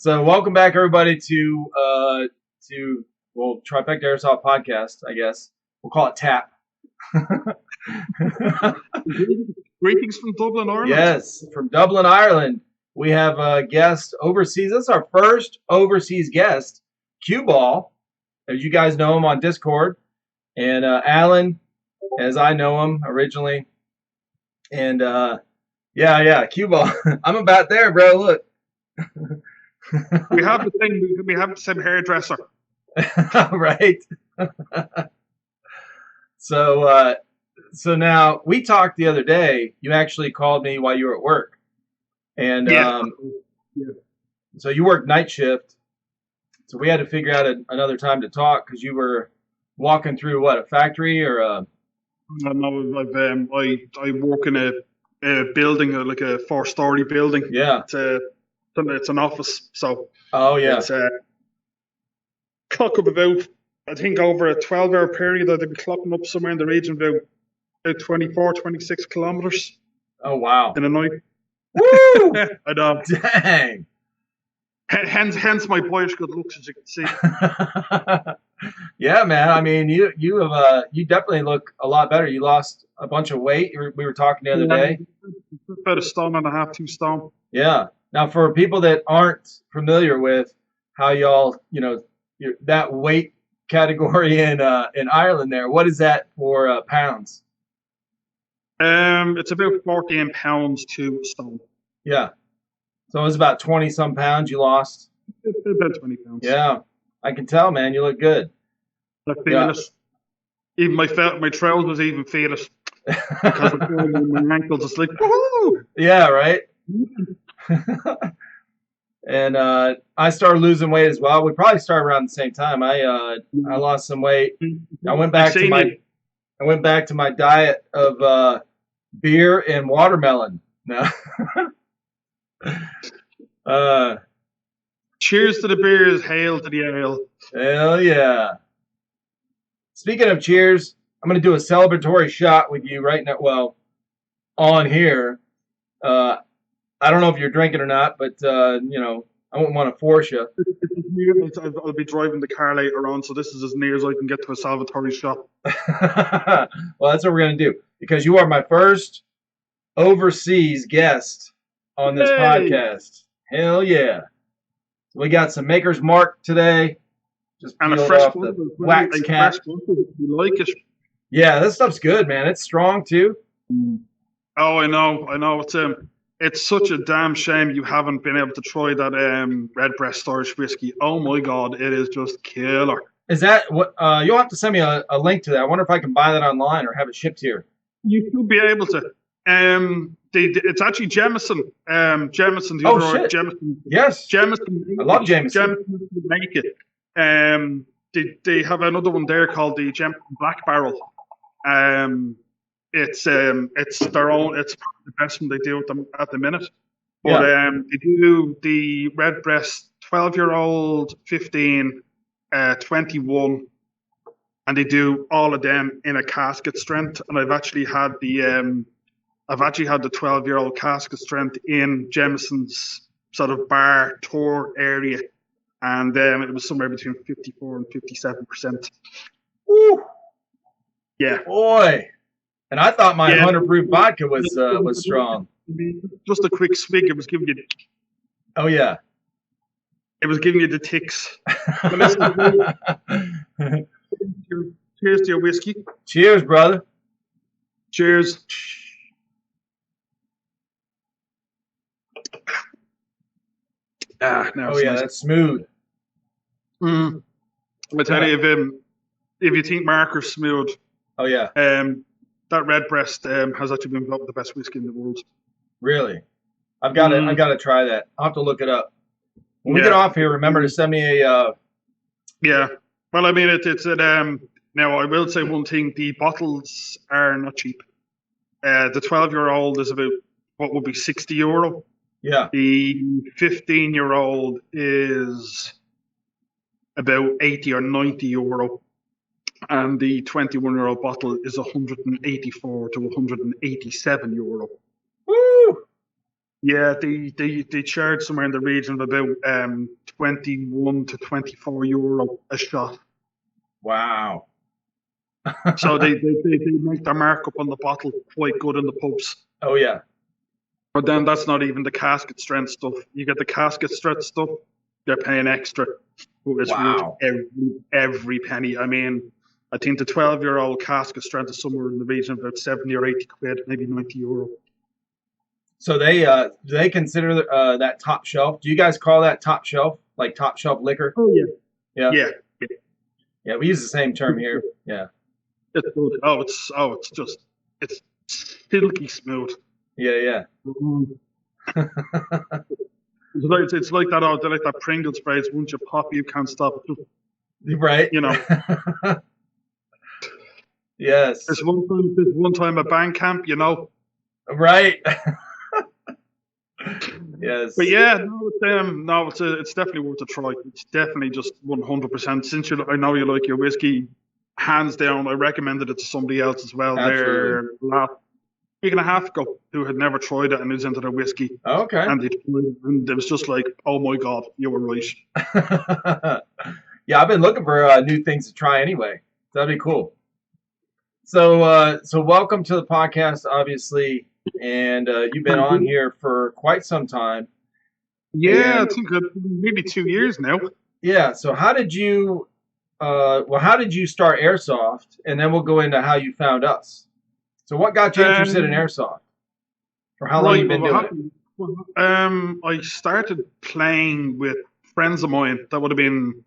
So welcome back, everybody, to TriFecta Airsoft podcast. I guess we'll call it T.A.P. Greetings from Dublin, Ireland. Yes, from Dublin, Ireland. We have a guest overseas. This is our first overseas guest, Cueball, as you guys know him on Discord, and Alan, as I know him originally, and Cueball. I'm about there, bro. Look. We have the same hairdresser. Right. So now we talked the other day. You actually called me while you were at work, and so you work night shift. So we had to figure out another time to talk because you were walking through what, a factory or a? No, I work in a building, like a 4-story building. Yeah. It's an office, so. Oh yeah. It's clock up about, I think over a 12-hour period, I'd be clocking up somewhere in the region of about 24, 26 kilometers. Oh wow. In a night. Woo! I know. Dang. Hence my boyish good looks, as you can see. Yeah, man. I mean, you definitely look a lot better. You lost a bunch of weight. We were talking the other day. About 1.5 stone, 2 stone. Yeah. Now, for people that aren't familiar with how y'all, that weight category in Ireland, there, what is that for pounds? It's about 14 pounds to stone. Yeah. So it was about 20 some pounds you lost. About 20 pounds. Yeah, I can tell, man. You look good. I feel it. Even my trousers even feel it because my ankles are like, woohoo! Yeah, right. And I started losing weight as well. We probably started around the same time. I lost some weight. I went back to my diet of beer and watermelon. No. Cheers to the beers, hail to the ale. Hell yeah. Speaking of cheers, I'm going to do a celebratory shot with you right now. Well, on here. I don't know if you're drinking or not, but, I wouldn't want to force you. I'll be driving the car later on, so this is as near as I can get to a celebratory shot. Well, that's what we're going to do, because you are my first overseas guest on this podcast. Hell yeah. We got some Maker's Mark today. Just and a peeled fresh off one. the wax cap. You like it? Yeah, this stuff's good, man. It's strong too. Oh, I know. It's such a damn shame you haven't been able to try that Redbreast Irish whiskey. Oh my God, it is just killer. Is that what? You'll have to send me a link to that. I wonder if I can buy that online or have it shipped here. You should be able to. It's actually Jameson. Jameson. Shit. Jameson. Yes. Jameson. I love Jameson. Jameson make it. They have another one there called the Jameson Black Barrel. It's their own. It's the best one they do at the minute. But they do the Redbreast 12-year-old, 15, 21, and they do all of them in a casket strength. And I've actually had the 12-year-old casket strength in Jameson's sort of bar tour area, and it was somewhere between 54 and 57%. Woo! Yeah, boy. And I thought my 100 proof vodka was strong. Just a quick swig, it was giving you. Oh yeah. It was giving you the ticks. Cheers to your whiskey. Cheers, brother. Cheers. Oh yeah, nice. That's smooth. I tell you, if you think Marker's smooth, oh yeah, that Redbreast has actually been voted the best whiskey in the world. Really? I've got to try that. I'll have to look it up. When we get off here, remember to send me a. Yeah. Well, I mean, it's now I will say one thing: the bottles are not cheap. The 12-year-old is about what would be €60. Yeah. The 15-year-old is about €80 or €90. And the 21-year-old bottle is €184 to €187. Woo! Yeah, they charge somewhere in the region of about 21 to 24 € a shot. Wow. So they make their markup on the bottle quite good in the pubs. Oh yeah. But then that's not even the casket strength stuff. You get the casket strength stuff, they're paying extra. But it's worth Wow. every penny. I mean, I think the 12-year-old casket strength is somewhere in the region of about 70 or 80 quid, maybe 90 €. So do they consider that top shelf? Do you guys call that top shelf, like top shelf liquor? Oh yeah, Yeah. yeah, Yeah, we use the same term here. Yeah. it's good. It's just it's silky smooth. Yeah. Mm. It's like that. Oh, they like that Pringles phrase. Once you pop, you can't stop. Right. You know. Yes. There's one time at band camp. You know. Right. Yes. But yeah, no, it's definitely worth a try. It's definitely just 100%. Since I know you like your whiskey, hands down, I recommended it to somebody else as well. Absolutely. There last week and a half ago, who had never tried it and who's into their whiskey. Okay. And it was just like, oh my god, you were right. Yeah, I've been looking for new things to try anyway. That'd be cool. So welcome to the podcast, obviously, and you've been on here for quite some time. Yeah, I think maybe 2 years now. Yeah. So how did you start Airsoft, and then we'll go into how you found us. So what got you interested in Airsoft? Or how long you been doing it? I started playing with friends of mine. That would have been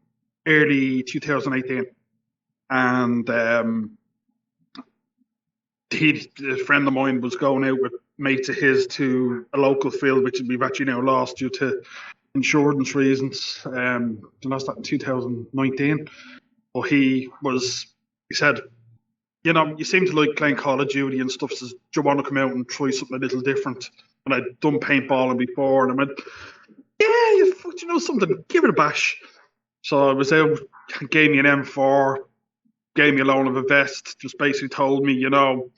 early 2018, and a friend of mine was going out with mates of his to a local field, which we've actually now lost due to insurance reasons. They lost that in 2019. But he said, you know, you seem to like playing Call of Duty and stuff. Says, do you want to come out and try something a little different? And I'd done paintballing before, and I went, yeah, you know something, give it a bash. So I was out, gave me an M4, gave me a loan of a vest, just basically told me, you know,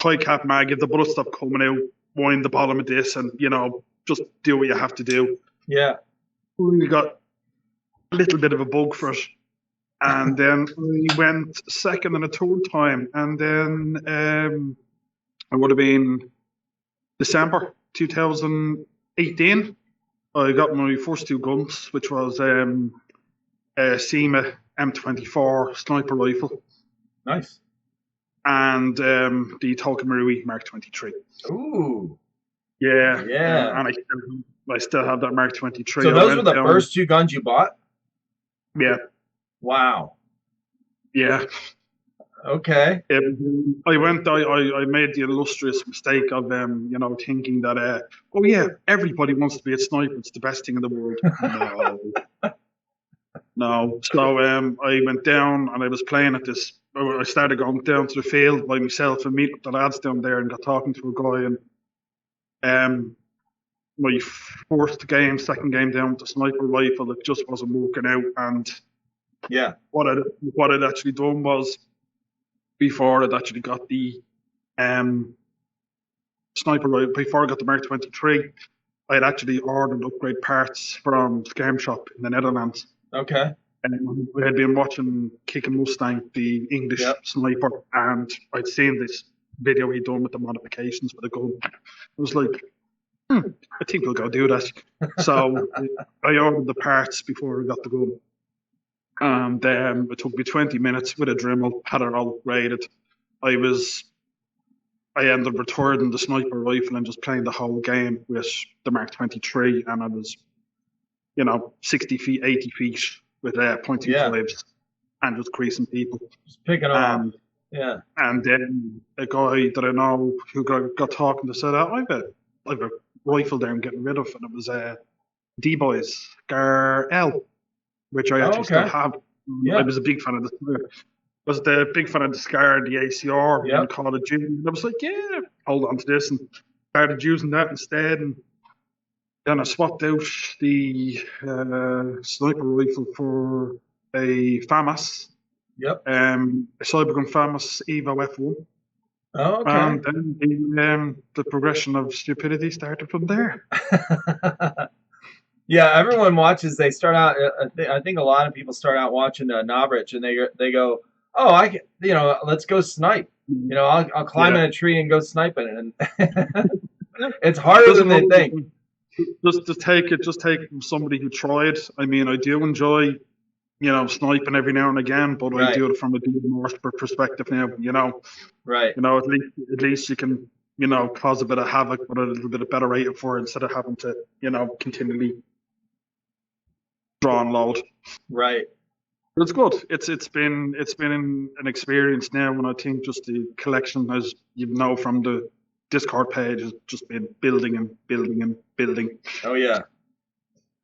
high cap mag, if the bullets stop coming out, wind the bottom of this, and, you know, just do what you have to do. Yeah. We got a little bit of a bug for it. And then we went second and a third time. And then it would have been December 2018. I got my first two guns, which was a SEMA M24 sniper rifle. Nice. And the Tolkien Marui Mark 23. Ooh. Yeah. Yeah. And I still have that Mark 23. So those were the first two guns you bought? Yeah. Wow. Yeah. Okay. I made the illustrious mistake of you know, thinking that oh yeah, everybody wants to be a sniper. It's the best thing in the world. No. So I went down and I was playing at this. I started going down to the field by myself and meeting up the lads down there and got talking to a guy, and my second game down with the sniper rifle, it just wasn't working out. And yeah, what I'd actually done was, before I'd actually got the sniper rifle, before I got the Mark 23, I had actually ordered upgrade parts from Skirm Shop in the Netherlands. Okay. And we had been watching Kicking Mustang, the English sniper, and I'd seen this video he'd done with the modifications for the gun. I was like, I think we'll go do that. So I ordered the parts before I got the gun. And it took me 20 minutes with a Dremel, had it all graded. I ended up returning the sniper rifle and just playing the whole game with the Mark 23, and I was, you know, 60 feet, 80 feet with .25s and just creasing people. Just picking off. Yeah. And then a guy that I know who got talking to said, I have a rifle there I'm getting rid of, and it was D-Boy's SKIRMESH, which I actually still have. Yeah. I was a big fan of the big fan of the SCAR and the ACR and Call of Duty. And I was like, yeah, hold on to this, and started using that instead. And then I swapped out the sniper rifle for a FAMAS. Yep. A Cybergun FAMAS Evo F1. Oh, okay. And then the progression of stupidity started from there. Yeah, everyone watches. They start out. I think a lot of people start out watching Novrich, and they go, "Oh, let's go snipe. I'll climb Yeah. in a tree and go sniping." And it's harder Doesn't than they know. think. Just take it from somebody who tried. I mean, I do enjoy, sniping every now and again, but I Right, do it from a more perspective now. right, At least you can, cause a bit of havoc, but a little bit of better rating for it instead of having to, continually draw and load. right. But it's good. It's been an experience now, and I think just the collection, as you know from the Discord page, has just been building and building and building. Oh yeah.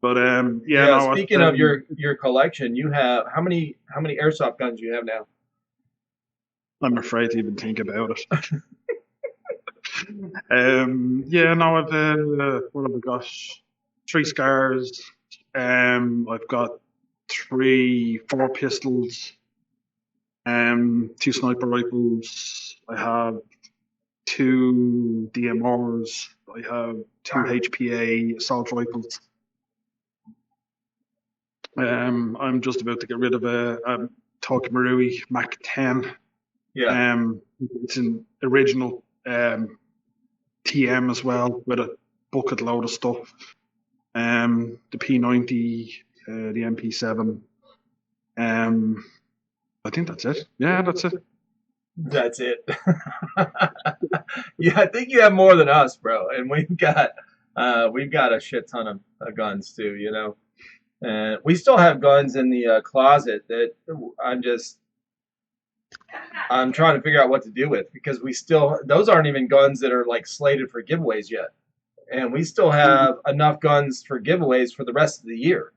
But Yeah. no. Speaking of your collection, you have how many airsoft guns do you have now? I'm afraid to even think about it. No, I've what have I got? 3 scars. I've got 4 pistols. 2 sniper rifles. I have 2 DMRs. I have 2 HPA assault rifles. I'm just about to get rid of a Tokamarui Mac 10. Yeah. It's an original TM as well, with a bucket load of stuff. The P90, the MP7. I think that's it. Yeah, that's it. That's it. Yeah, I think you have more than us, bro. And we've got a shit ton of guns too. And we still have guns in the closet that I'm trying to figure out what to do with, because those aren't even guns that are like slated for giveaways yet, and we still have enough guns for giveaways for the rest of the year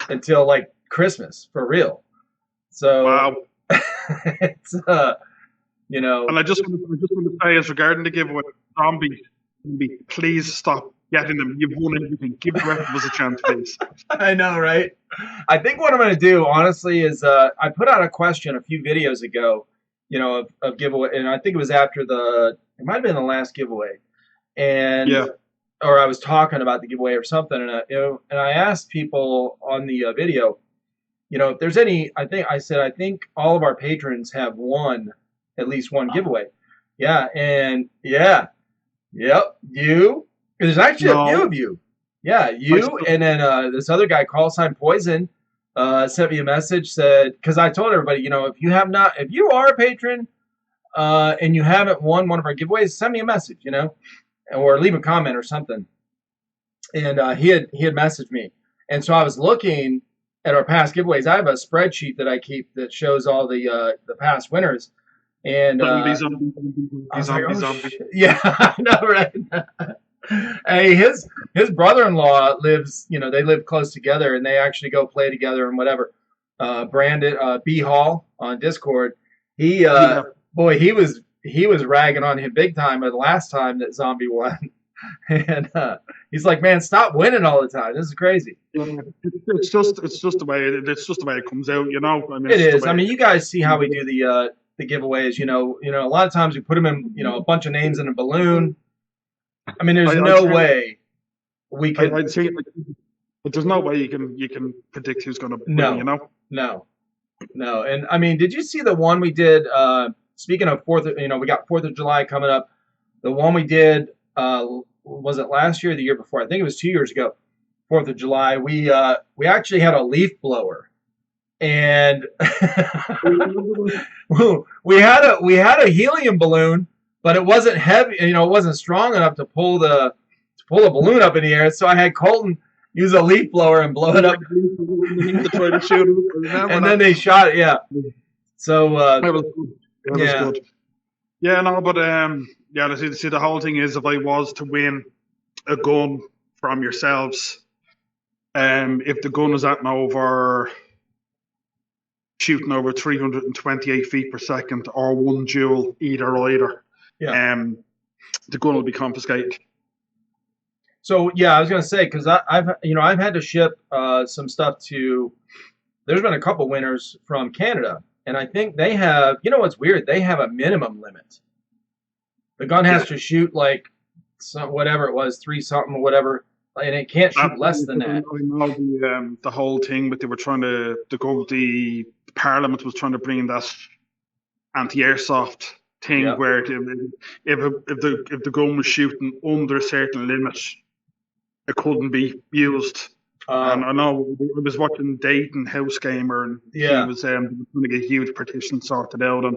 until like Christmas for real. So Wow. it's And I just want to say, as regarding the giveaway, Zombie, please stop getting them. You've won everything. Give the rest of us a chance, please. I know, right? I think what I'm going to do, honestly, is I put out a question a few videos ago, of giveaway, and I think it was after it might have been the last giveaway, and Yeah. or I was talking about the giveaway or something, and I asked people on the video, if there's any. I think all of our patrons have won at least one giveaway. Yeah, and yeah, yep, you. There's actually a few of you. Yeah, you, and then this other guy, call sign Poison, sent me a message, said, because I told everybody, if you are a patron, and you haven't won one of our giveaways, send me a message, or leave a comment or something. And he had messaged me, and so I was looking at our past giveaways. I have a spreadsheet that I keep that shows all the past winners, and I was like, oh, yeah, I know, right? Hey, his brother-in-law lives, they live close together, and they actually go play together and whatever. Brandon B Hall on Discord, boy, he was ragging on him big time the last time that Zombie won, and he's like, man, stop winning all the time. This is crazy. It's just the way it comes out, I mean, it is. I mean, you guys see how we do the giveaways. A lot of times we put them in, a bunch of names in a balloon. I mean, there's no way we could. But there's no way you can predict who's going to win. No. And I mean, did you see the one we did? Speaking of we got 4th of July coming up. The one we did, was it last year or the year before? I think it was 2 years ago. 4th of July. We actually had a leaf blower, and we had a helium balloon. But it wasn't heavy, it wasn't strong enough to pull a balloon up in the air. So I had Colton use a leaf blower and blow it up. To try to shoot it. And then they shot it, yeah. So that was good. Yeah, no, but see, the whole thing is, if I was to win a gun from yourselves, if the gun is shooting over 328 feet per second or 1 joule either. Yeah. The gun will be confiscated. So yeah, I was gonna say, because I've had to ship some stuff to. There's been a couple winners from Canada, and I think they have. What's weird? They have a minimum limit. The gun has to shoot like whatever it was, 3 something or whatever, and it can't shoot less than that. I know the whole thing, but they were trying to go. The Parliament was trying to bring in that anti-airsoft thing where if the gun was shooting under a certain limit, it couldn't be used. And I know I was watching Dayton House Gamer, and he was trying to get a huge petition sorted out, and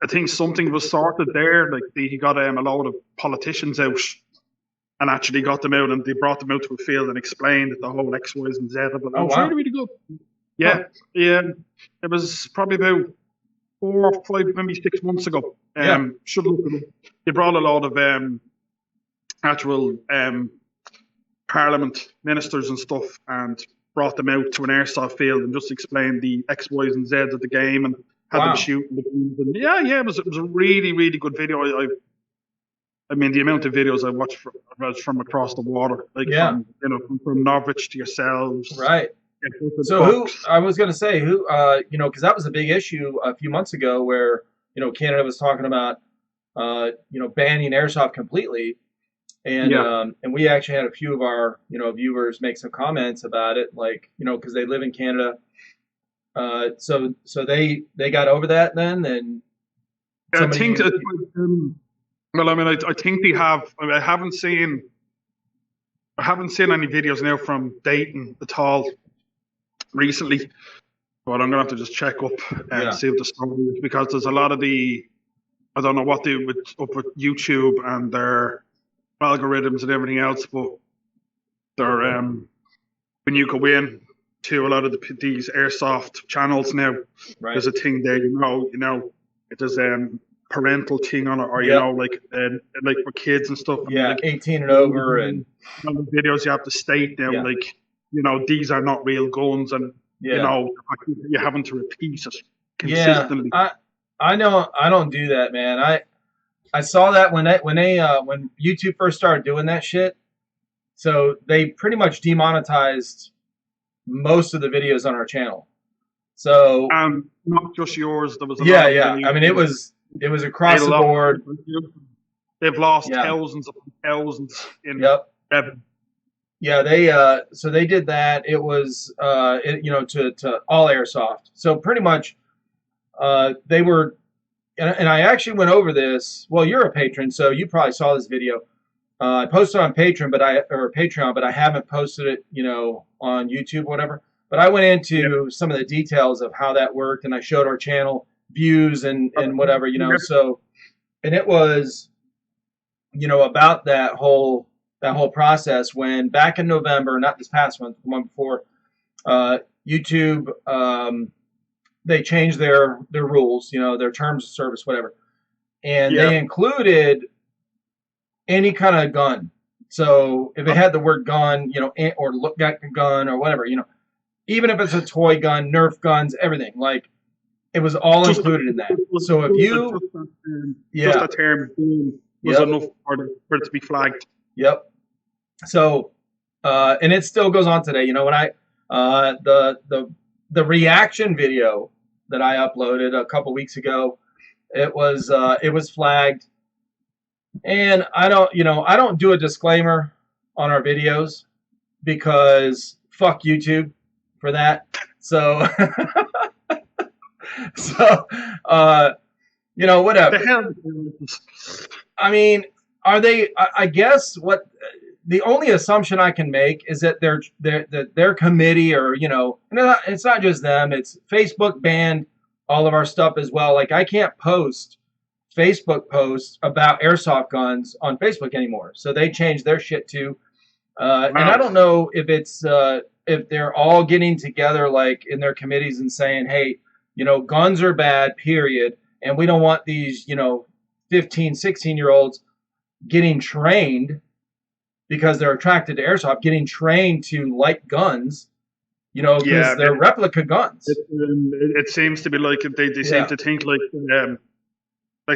I think something was sorted there. Like he got a lot of politicians out and actually got them out, and they brought them out to a field and explained the whole X, Y, and Z. But it was really good. Yeah, yeah. It was probably about 4 or 5, maybe 6 months ago. Should look at it. They brought a lot of actual Parliament ministers and stuff, and brought them out to an airsoft field and just explained the X, Y's, and Z's of the game, and had them shooting the guns. And it was a really, really good video. I mean, the amount of videos I watched from across the water, like from Norwich to yourselves, right? So I was going to say because that was a big issue a few months ago, where Canada was talking about banning airsoft completely, and we actually had a few of our viewers make some comments about it, like because they live in Canada, so they got over that then, and I think well, I mean, I think they have. I mean, I haven't seen any videos now from Dayton at all recently, but I'm gonna have to just check up and see what the story is, because there's a lot of I don't know what they up with YouTube and their algorithms and everything else, but they're when you go in to a lot of these airsoft channels now, there's a thing there, it does parental thing on it, or like for kids and stuff. Yeah, like, 18 and over, and the videos you have to state now, like these are not real guns, and you're having to repeat it consistently. Yeah, I know I don't do that, man. I saw that when YouTube first started doing that shit. So they pretty much demonetized most of the videos on our channel. So not just yours. There was I mean, it was across the board. They've lost thousands upon thousands in revenue. Yeah, they did that. It was to all airsoft. So pretty much they were, and I actually went over this. Well, you're a patron, so you probably saw this video. I posted on Patreon, but I haven't posted it, on YouTube or whatever. But I went into some of the details of how that worked, and I showed our channel views and whatever, So, and it was, about that whole process, when back in November, not this past month, the one before, YouTube, they changed their rules, their terms of service, whatever, and they included any kind of gun. So if it had the word gun, or look like a gun or whatever, even if it's a toy gun, Nerf guns, everything, like it was all included in that. So if you, just a term was enough for it to be flagged. Yep. So, and it still goes on today. When I the reaction video that I uploaded a couple weeks ago, it was flagged. And I don't do a disclaimer on our videos, because fuck YouTube for that. So, whatever. The hell? I mean, are they? I guess what the only assumption I can make is that their committee, or it's not just them. It's Facebook banned all of our stuff as well. Like, I can't post Facebook posts about airsoft guns on Facebook anymore. So they changed their shit too. And I don't know if it's if they're all getting together, like in their committees, and saying, hey, guns are bad, period. And we don't want these, 15, 16-year-olds getting trained, because they're attracted to airsoft, getting trained to like guns, because they're replica guns. It seems to be like they seem to think like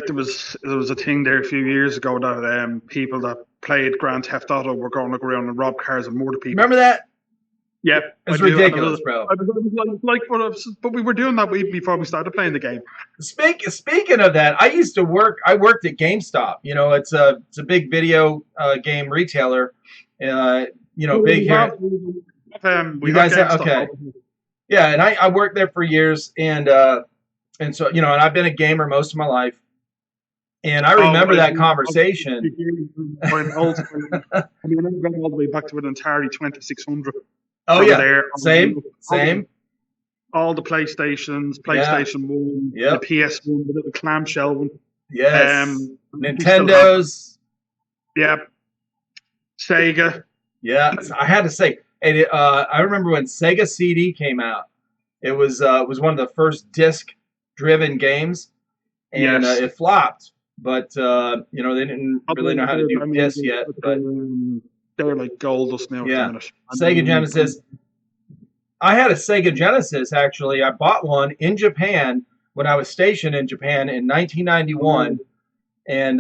there was a thing there a few years ago that people that played Grand Theft Auto were going to go around and rob cars and murder people. Remember that? Yeah, It's ridiculous, bro. But we were doing that way before we started playing the game. Speaking of that, I worked at GameStop. You know, it's a big video game retailer. You know, big here. You guys have, okay. Yeah, and I worked there for years, and so, you know, and I've been a gamer most of my life. And I remember that conversation. I mean, I went all the way back to an Atari 2600. Oh yeah, there. Same. All the PlayStation 1, the PS1, the little clamshell one. Yes. Nintendos. Yeah. Sega. Yeah, I had to say, and I remember when Sega CD came out. It was one of the first disc-driven games, and it flopped. But you know, they didn't really know how to do disc yet. But they're like gold dust now. Yeah, Sega Genesis. I had a Sega Genesis, actually. I bought one in Japan when I was stationed in Japan in 1991. And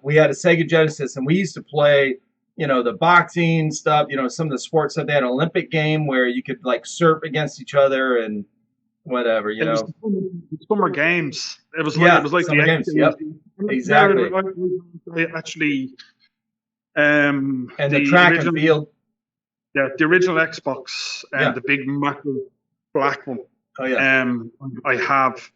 we had a Sega Genesis, and we used to play, you know, the boxing stuff, you know, some of the sports stuff. They had an Olympic game where you could, like, surf against each other and whatever, you know. Summer games. It was like summer the games. Yep, exactly. Actually, and the track and field. Yeah, the original Xbox and the big massive black one. Oh yeah. I have,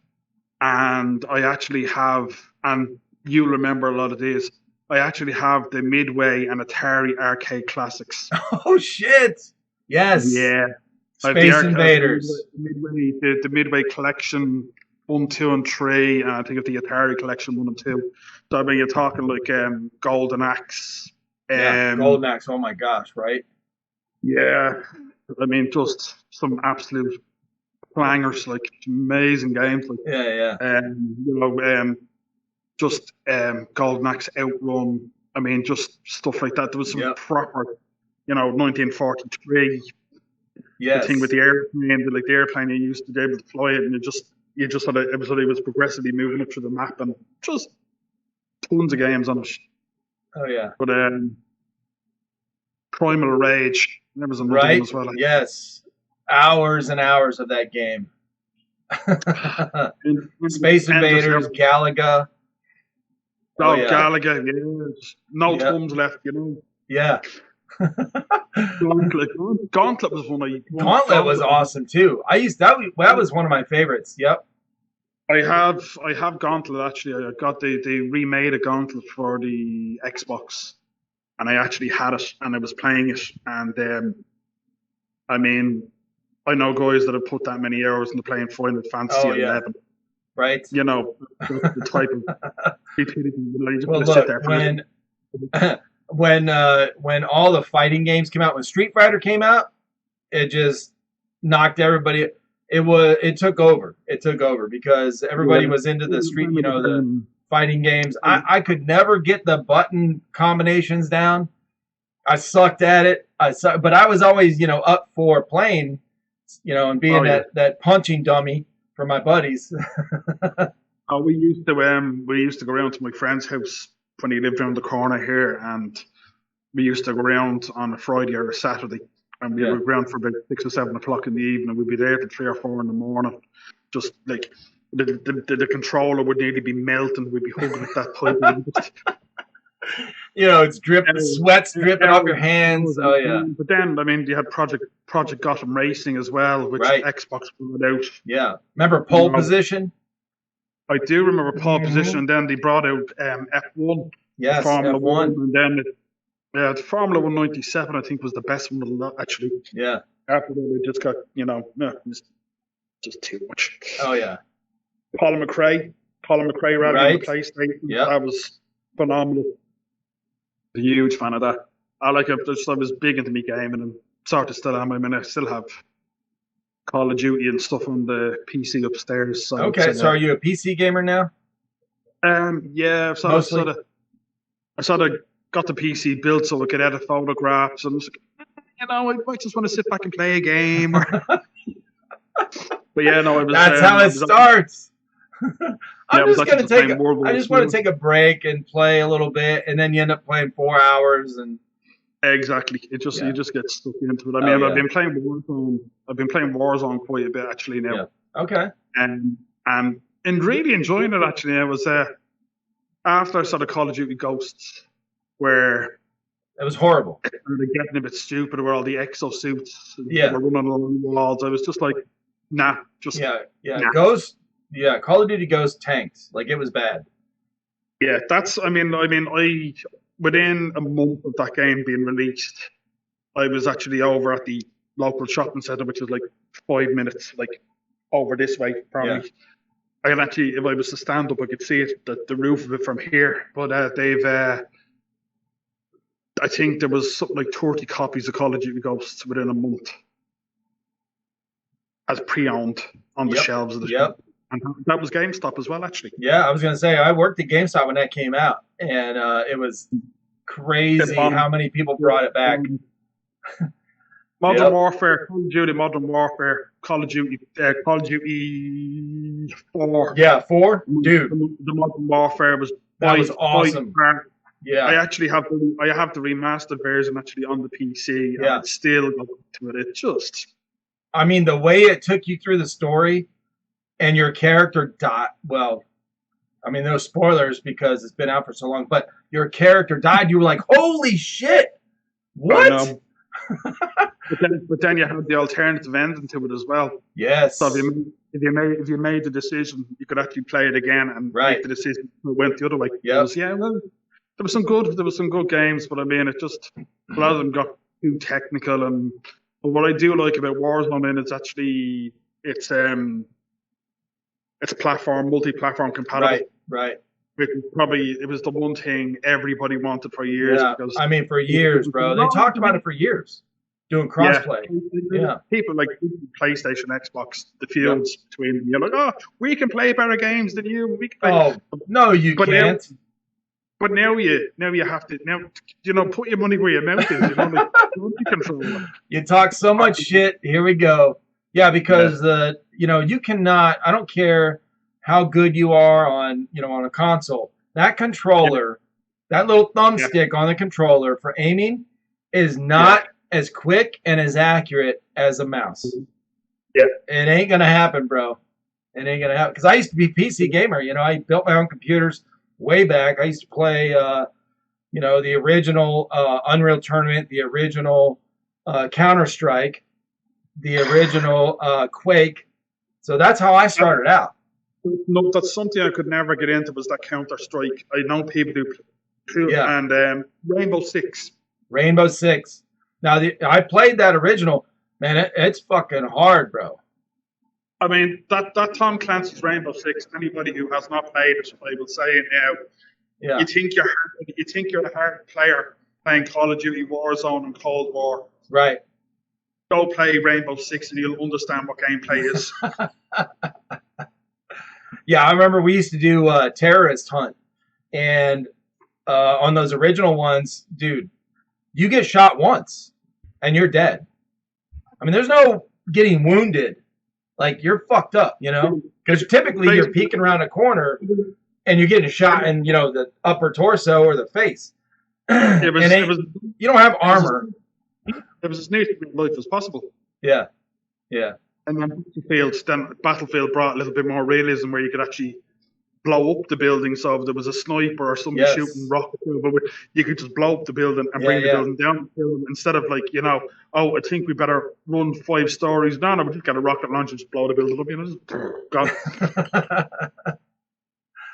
and I actually have, and you'll remember a lot of these. I actually have the Midway and Atari arcade classics. Oh shit! Yes. Yeah. Space Invaders. The Midway collection 1, 2, and 3, and I think of the Atari collection 1 and 2. So I mean, you're talking like Golden Axe. Golden Axe. Oh my gosh! Right. Yeah, I mean, just some absolute clangers, like amazing games. Like, you know, just Golden Axe Outrun. I mean, just stuff like that. There was some proper, you know, 1943. Yes. The thing with the airplane, like the airplane, you used to be able to fly it, and you just had it was progressively moving up through the map, and just tons of games on it. Oh yeah. But Primal Rage. There was another one as well. Yes. Hours and hours of that game. Space Invaders, Galaga. Oh, Galaga, yes. No thumbs left, you know. Yeah. Gauntlet was one of Gauntlet was awesome too. That was one of my favorites. Yep. I have Gauntlet actually. I got they remade a Gauntlet for the Xbox. And I actually had it, and I was playing it, and I mean, I know guys that have put that many hours into playing Final Fantasy 11. Right. You know, the type of stupidity. You just well, look, sit there when all the fighting games came out, when Street Fighter came out, it just knocked everybody. It took over. It took over because everybody was into the street. You know, the fighting games. I could never get the button combinations down. I sucked at it. But I was always, you know, up for playing, you know, and being that punching dummy for my buddies. We used to go around to my friend's house when he lived around the corner here, and we used to go around on a Friday or a Saturday, and we would go around for about 6 or 7 o'clock in the evening. We'd be there till 3 or 4 in the morning, just like. The controller would nearly be melting. We'd be hugging at that point. You know, it's dripping, sweat's dripping off your hands. Oh yeah. But then, I mean, you had Project Gotham Racing as well, which Xbox brought out. Yeah. Remember Pole Position? I do remember Pole Position, and then they brought out F1. Yes, Formula F1. 1, and then the Formula 1 97, I think, was the best one of the lot, actually. Yeah. After that, it just got, you know, just too much. Oh yeah. Colin McRae ran on the PlayStation. Yep. That was phenomenal. A huge fan of that. I was big into me gaming, and sort of still am. I mean, I still have Call of Duty and stuff on the PC upstairs. So are you a PC gamer now? Yeah, I sort of got the PC built so I could edit photographs, and I was like, you know, I might just want to sit back and play a game. But yeah, no, that's how it starts. I just want to take a break and play a little bit, and then you end up playing 4 hours, and Exactly. It just you just get stuck into it. I mean, I've been playing Warzone. I've been playing Warzone quite a bit actually now. Yeah. Okay. And really enjoying it actually. I was after I saw the Call of Duty Ghosts, where it was horrible. They were getting a bit stupid where all the exosuits yeah. were running along the walls. I was just like, nah, just nah. Ghost. Yeah, Call of Duty Ghosts tanked. Like, it was bad. Yeah, that's. I mean, within a month of that game being released, I was actually over at the local shopping centre, which was like 5 minutes, like over this way, probably. Yeah. I could actually, if I was to stand up, I could see it, the roof of it from here. But they've, I think there was something like 30 copies of Call of Duty Ghosts within a month as pre-owned on the shelves of the shop. And that was GameStop as well, actually. Yeah, I was going to say, I worked at GameStop when that came out, and it was crazy how many people brought it back. Modern Warfare, Call of Duty, Modern Warfare, Call of Duty 4. Yeah, 4? Dude. The Modern Warfare was awesome. Yeah. I actually have the remastered version actually on the PC. And it's still got to it. It just... I mean, the way it took you through the story and your character died... Well, I mean, no spoilers because it's been out for so long, but your character died. You were like, holy shit! What? But then you have the alternative ending to it as well. Yes. So if you made the decision, you could actually play it again and make the decision that went the other way. Yep. Well, there was some good games, but I mean, it just a lot of them got too technical. But what I do like about Warzone is actually it's multi-platform compatible. Right. It was the one thing everybody wanted for years. Yeah, I mean, for years, bro. They talked about it for years, doing crossplay. Yeah. People like PlayStation, Xbox, the feuds between them. You're like, oh, we can play better games than you. We can play. Oh, no, you can't. But now you have to put your money where your mouth is. You talk so much shit. Here we go. Yeah, because you cannot. I don't care how good you are on a console. That controller, that little thumbstick on the controller for aiming is not as quick and as accurate as a mouse. Yeah. It ain't going to happen, bro. It ain't going to happen. Because I used to be a PC gamer. I built my own computers way back. I used to play, the original Unreal Tournament, the original Counter-Strike, the original Quake. So that's how I started out. No, that's something I could never get into was that Counter-Strike. I know people do. And Rainbow Six. Now, I played that original. Man, it's fucking hard, bro. I mean, that Tom Clancy's Rainbow Six, anybody who has not played it, I will say it now. Yeah. You think you're a hard player playing Call of Duty Warzone and Cold War. Right. Go play Rainbow Six and you'll understand what gameplay is. Yeah, I remember we used to do Terrorist Hunt. And on those original ones, dude, you get shot once and you're dead. I mean, there's no getting wounded. Like, you're fucked up, Because typically you're peeking around a corner and you're getting shot in, the upper torso or the face. You don't have armor. It was as near to life as possible. Yeah. And then Battlefield brought a little bit more realism where you could actually blow up the building. So if there was a sniper or somebody shooting rockets, you could just blow up the building and bring the building down instead of like, I think we better run 5 stories. No, we just get a rocket launcher and just blow the building up, just gone.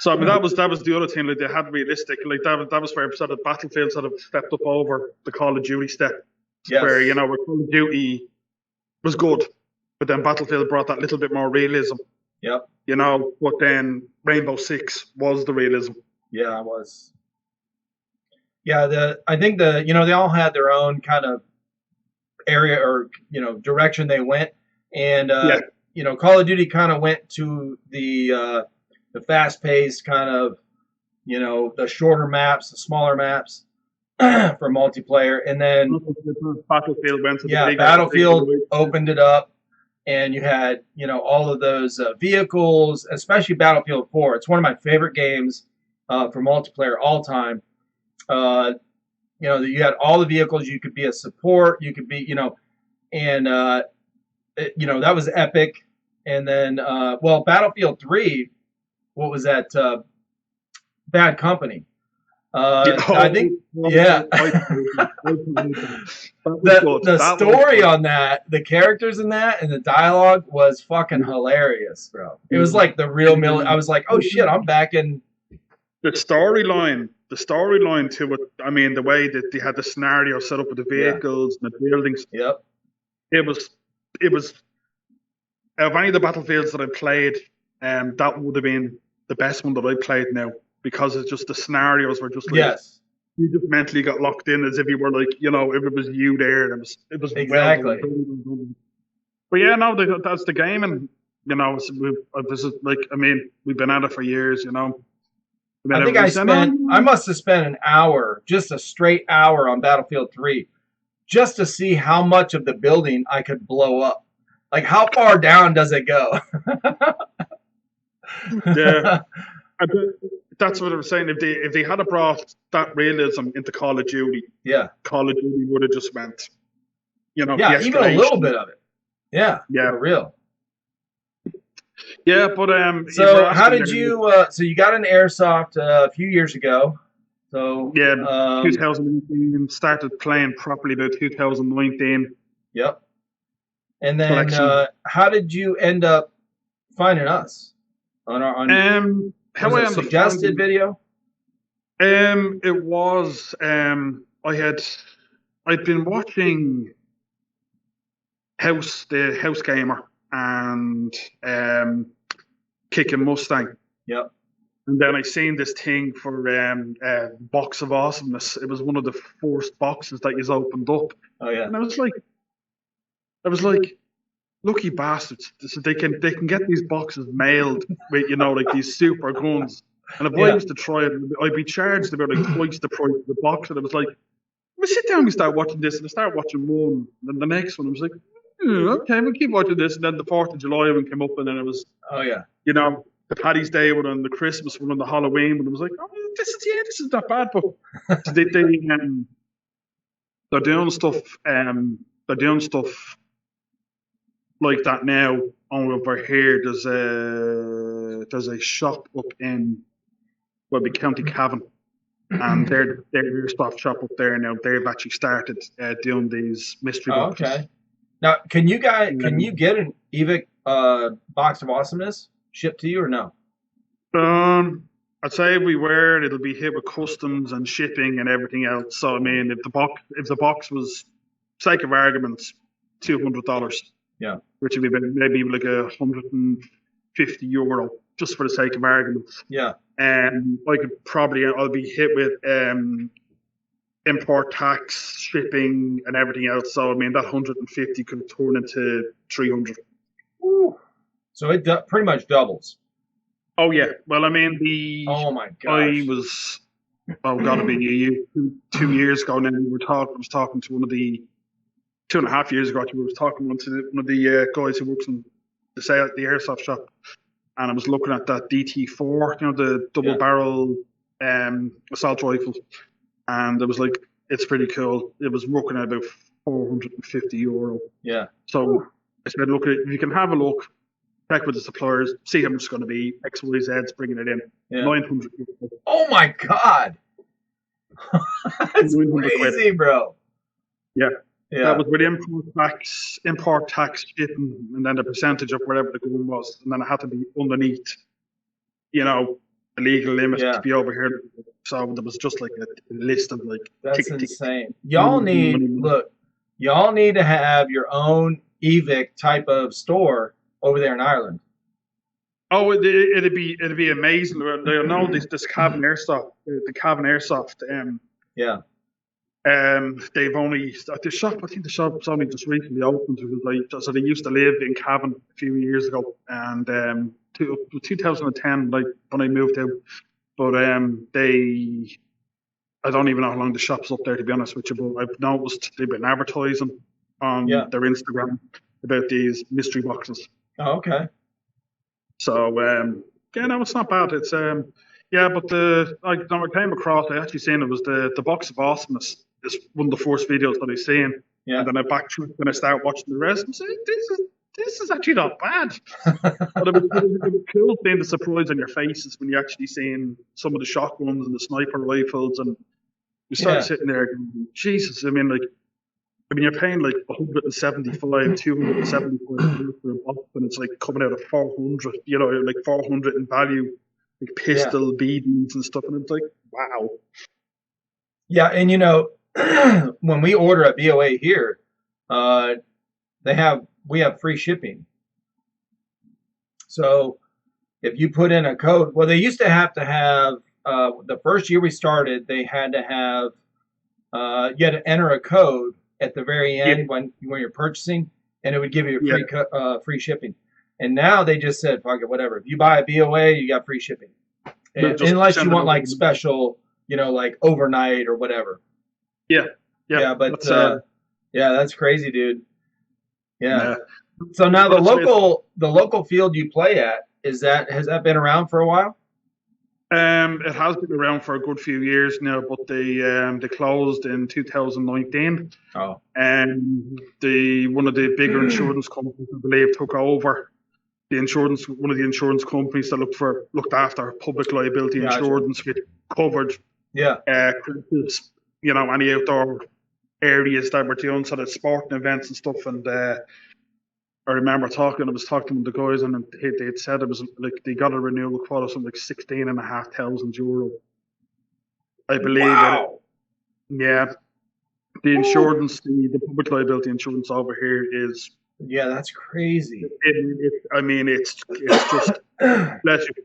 So I mean, that was the other thing. Like, they had realistic. Like that was where sort of Battlefield sort of stepped up over the Call of Duty step. Yes. Where where Call of Duty was good, but then Battlefield brought that little bit more realism. Yep. But then Rainbow Six was the realism. Yeah, it was. Yeah, I think they all had their own kind of area or direction they went, and Call of Duty kind of went to the fast-paced kind of the shorter maps, the smaller maps for multiplayer, and then Battlefield went to Battlefield opened it up. And you had, all of those vehicles, especially Battlefield 4. It's one of my favorite games for multiplayer all time. You know, you had all the vehicles. You could be a support. You could be, and that was epic. And then, Battlefield 3, what was that? Bad Company. I think, yeah. The story on that, the characters in that, and the dialogue was fucking hilarious, bro. It was like the real I was like, oh shit, I'm back in. The storyline to it. I mean, the way that they had the scenario set up with the vehicles and the buildings. Yep. It was. Of any of the Battlefields that I played, that would have been the best one that I played now, because it's just the scenarios were just like you just mentally got locked in as if you were like, if it was you there, and it was exactly. Well done. But yeah, no, that's the game, and this is like, I mean, we've been at it for years, I think I must have spent an hour, just a straight hour on Battlefield 3, just to see how much of the building I could blow up. Like, how far down does it go? Yeah, that's what I was saying. If they had brought that realism into Call of Duty, Call of Duty would have just went, even a little bit of it. Yeah, for real. Yeah, but so how did you? So you got an airsoft a few years ago. So 2018, started playing properly about 2019. Yep. And then, how did you end up finding us on how I suggested video? It was I'd been watching the House Gamer and Kicking Mustang. Yep. And then I seen this thing for Box of Awesomeness. It was one of the first boxes that you opened up. Oh yeah. And I was like, lucky bastards. They can get these boxes mailed with, like these super guns. And if I was to try it, I'd be charged about like twice the price of the box. And I was like, we sit down and we start watching this, and I start watching one, and then the next one, I was like, okay, we'll keep watching this. And then the 4th of July one came up, and then it was, the Paddy's Day one and the Christmas one and the Halloween one. I was like, oh, this is not bad. But they're doing stuff. They're doing stuff like that now. Over here, there's a shop up in County Cavan, and they're Airsoft shop up there now. They've actually started doing these mystery boxes. Okay. Now, can you get an EVIC Box of Awesomeness shipped to you or no? I'd say if we were, it'll be hit with customs and shipping and everything else. So I mean, if the box was, sake of arguments, $200, which would be maybe like €150 just for the sake of arguments. Yeah. And I'll be hit with import tax, shipping, and everything else. So I mean, that 150 could turn into 300. Ooh. So it pretty much doubles. Oh yeah. Well, I mean, oh my gosh. I was gotta be 2 years ago now. I was talking to one of the 2.5 years ago. We was talking to one of the guys who works in the airsoft shop, and I was looking at that DT4, the double barrel assault rifle, and it was like, it's pretty cool. It was working at about €450. Yeah. So I said, look, if you can have a look, check with the suppliers, see how much it's going to be. XYZ's bringing it in. Yeah. 900. Oh my god, that's crazy, bro. Yeah. That was with import tax, shipping, and then the percentage of whatever the gun was, and then it had to be underneath, the legal limit to be over here. So there was just like a list of like. That's insane. Y'all need to have your own EVIC type of store over there in Ireland. Oh, it'd be amazing. They know this Cavan Airsoft, the Cavan Airsoft. They've only the shop. I think the shop's only just recently opened. So they used to live in Cavan a few years ago, and 2010, like when I moved out. But I don't even know how long the shop's up there, to be honest with you. But I've noticed they've been advertising on their Instagram about these mystery boxes. Oh, okay. So no, it's not bad. It's Yeah, but I came across, I actually seen it was the Box of Awesomeness. Is one of the first videos that I seen. Yeah. And then I backtracked and I started watching the rest and said, this is actually not bad. But it was cool seeing the surprise on your faces when you actually seen some of the shotguns and the sniper rifles, and you start sitting there going, Jesus, I mean, you're paying like 175, 275 for a box, and it's like coming out of 400, like 400 in value, like pistol, BBs and stuff, and it's like, wow. Yeah, and when we order a BOA here, we have free shipping. So if you put in a code, well, they used to have the first year we started, they had to have you had to enter a code at the very end when you're purchasing, and it would give you free shipping. And now they just said, fuck it, whatever. If you buy a BOA, you got free shipping, unless you want like special, like overnight or whatever. Yeah. But that's crazy, dude. Yeah. So now the local field you play at, has that been around for a while? It has been around for a good few years now, but they closed in 2019. Oh. And one of the bigger insurance companies, I believe, took over one of the insurance companies that looked after public liability insurance, which covered cruises, any outdoor areas that were doing sort of sporting events and stuff. And I remember I was talking to the guys, and they'd said it was like they got a renewal quote of something like €16,500, I believe. Wow. The insurance, the public liability insurance over here is. Yeah, that's crazy. It's just, bless you,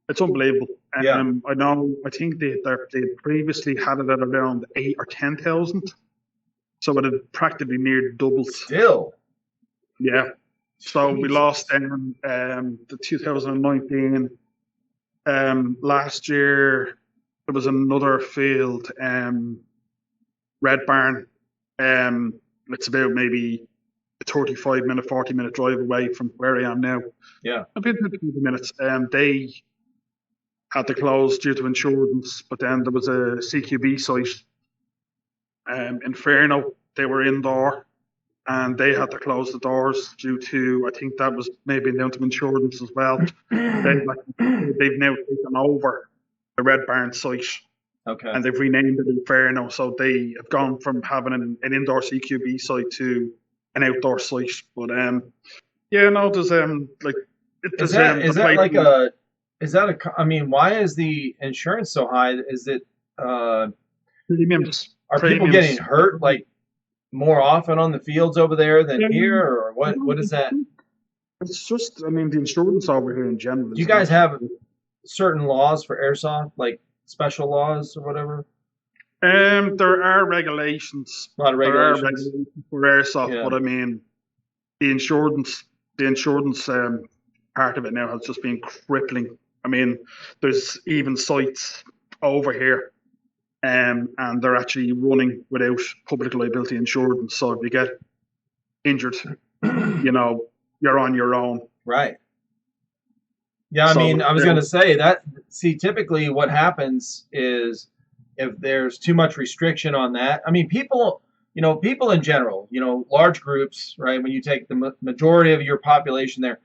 it's unbelievable. I think they previously had it at around 8,000 or 10,000, so it had practically near doubled. Still. Yeah. So we lost the 2019. Last year there was another field, Red Barn. It's about maybe a 35-minute, 40-minute drive away from where I am now. Yeah. About 20 minutes. They had to close due to insurance, but then there was a CQB site, Inferno. They were indoor, and they had to close the doors due to, I think that was maybe down to insurance as well. They've now taken over the Red Barn site. Okay. And they've renamed it Inferno, so they have gone from having an indoor CQB site to an outdoor site. But there's why is the insurance so high? Is it premiums? Are people getting hurt like more often on the fields over there than here, or what is that? It's just, the insurance over here in general. Do you guys have certain laws for airsoft, like special laws or whatever? There are regulations. A lot of regulations. There are regulations for airsoft, but the insurance part of it now has just been crippling. There's even sites over here, and they're actually running without public liability insurance. So if you get injured, you're on your own. Right. Yeah, I was going to say that. See, typically what happens is if there's too much restriction on that. People in general, large groups, right? When you take the majority of your population there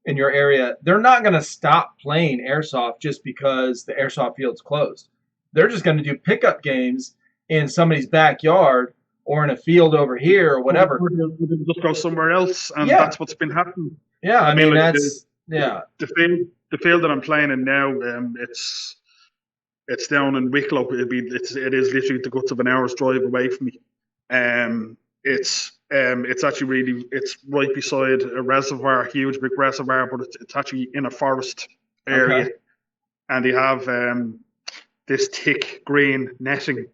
in your area, they're not going to stop playing airsoft just because the airsoft field's closed. They're just going to do pickup games in somebody's backyard or in a field over here or whatever. Or just go somewhere else, and that's what's been happening. Yeah, the field that I'm playing in now, it's down in Wicklow. It is literally the guts of an hour's drive away from me. It's actually it's right beside a reservoir, a huge big reservoir, but it's actually in a forest area, and they have this thick green netting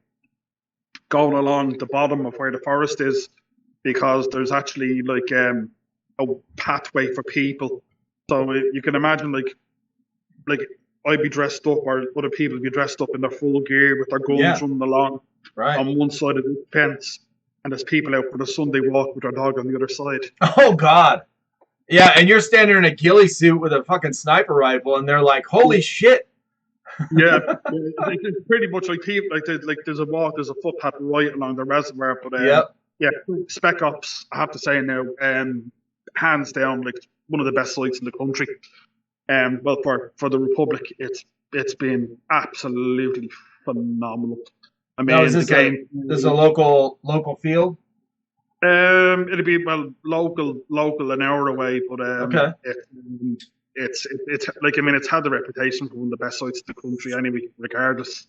going along the bottom of where the forest is, because there's actually like a pathway for people. So you can imagine like I'd be dressed up, or other people would be dressed up in their full gear with their guns running along on one side of the fence, and there's people out for the Sunday walk with their dog on the other side. Oh God. Yeah, and you're standing in a ghillie suit with a fucking sniper rifle, and they're like, holy shit. Yeah, it's pretty much like people like there's a footpath right along the reservoir, but Yep. yeah, Spec Ops, I have to say now, hands down, like one of the best sites in the country. Well, for the Republic, it's been absolutely phenomenal. I Now, is mean, the this game. a local field? It'll be local, an hour away, but Okay. it's like, I mean, it's had the reputation for one of the best sites in the country anyway, regardless.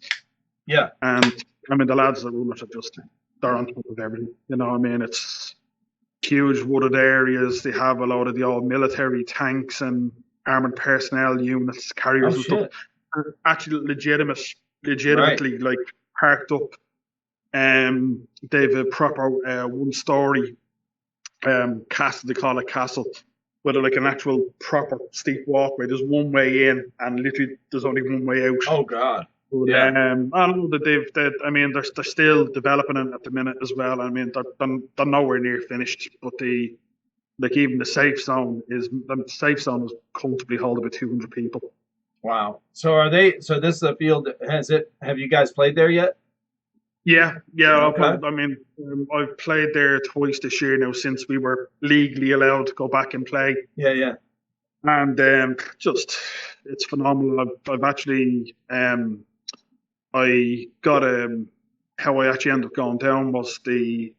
Yeah. And I mean, the lads that run it are just, they're on top of everything. You know, I mean, it's huge wooded areas. They have a lot of the old military tanks and armored personnel units, Oh carriers and stuff. shit. Are actually Right. legitimately like parked up. They've a proper one-story castle. They call it castle, with like an actual proper steep walkway. There's one way in, and literally there's only one way out. Oh god. But, Yeah. I don't know that I mean, they're still developing it at the minute as well. I mean, they're nowhere near finished. But even the safe zone is comfortably hold about 200 people. Wow. So are they? So this is a field. Have you guys played there yet? Yeah. Okay. I mean, I've played there twice this year now since we were legally allowed to go back and play. Yeah. Yeah. And just it's phenomenal. I've actually I got how I actually ended up going down was the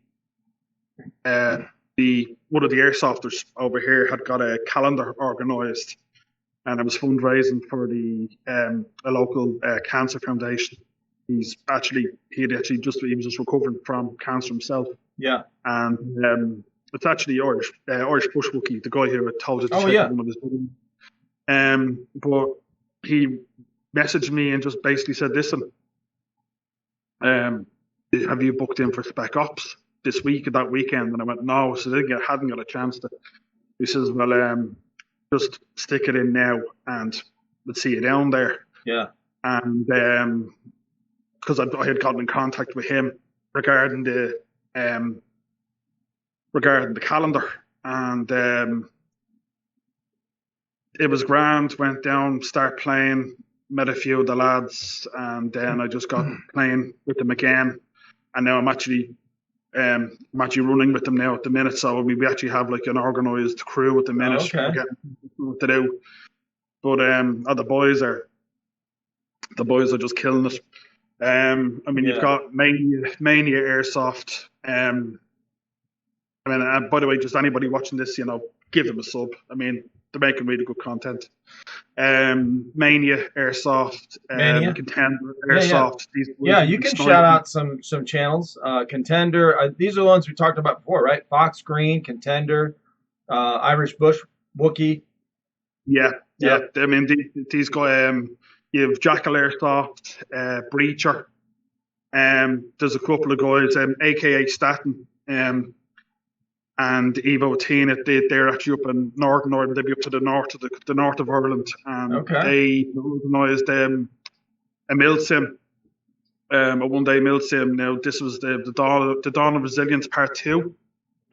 one of the airsofters over here had got a calendar organised, and it was fundraising for the a local cancer foundation. He was just recovering from cancer himself. Yeah. And it's actually Irish Bushwookie, the guy who had told you to check out one of his videos. But he messaged me and just basically said, "Listen, have you booked in for Spec Ops this week or that weekend?" And I went, "No." So I hadn't got a chance to. He says, "Well, just stick it in now, and let's see you down there." Yeah. And because I had gotten in contact with him regarding the calendar, and it was grand. Went down, start playing, met a few of the lads, and then I just got playing with them again. And now I'm actually running with them now at the minute. So we actually have like an organised crew at the minute. Okay. We're getting to do, but the boys are just killing it. I mean, you've got Mania Airsoft. I mean, by the way, just anybody watching this, give them a sub. I mean, they're making really good content. Mania Airsoft, Contender Airsoft. Yeah, you can shout out some channels. Contender. These are the ones we talked about before, right? Fox Green, Contender, Irish Bush, Wookie. Yeah. I mean, these guys. You have JACKAL Airsoft, Breacher. There's a couple of guys, aka Staten, and Evo Tina. They're actually up in Northern Ireland. They'd be up to the north of Ireland, and they organised a milsim, a one-day milsim. Now this was the dawn of resilience part 2.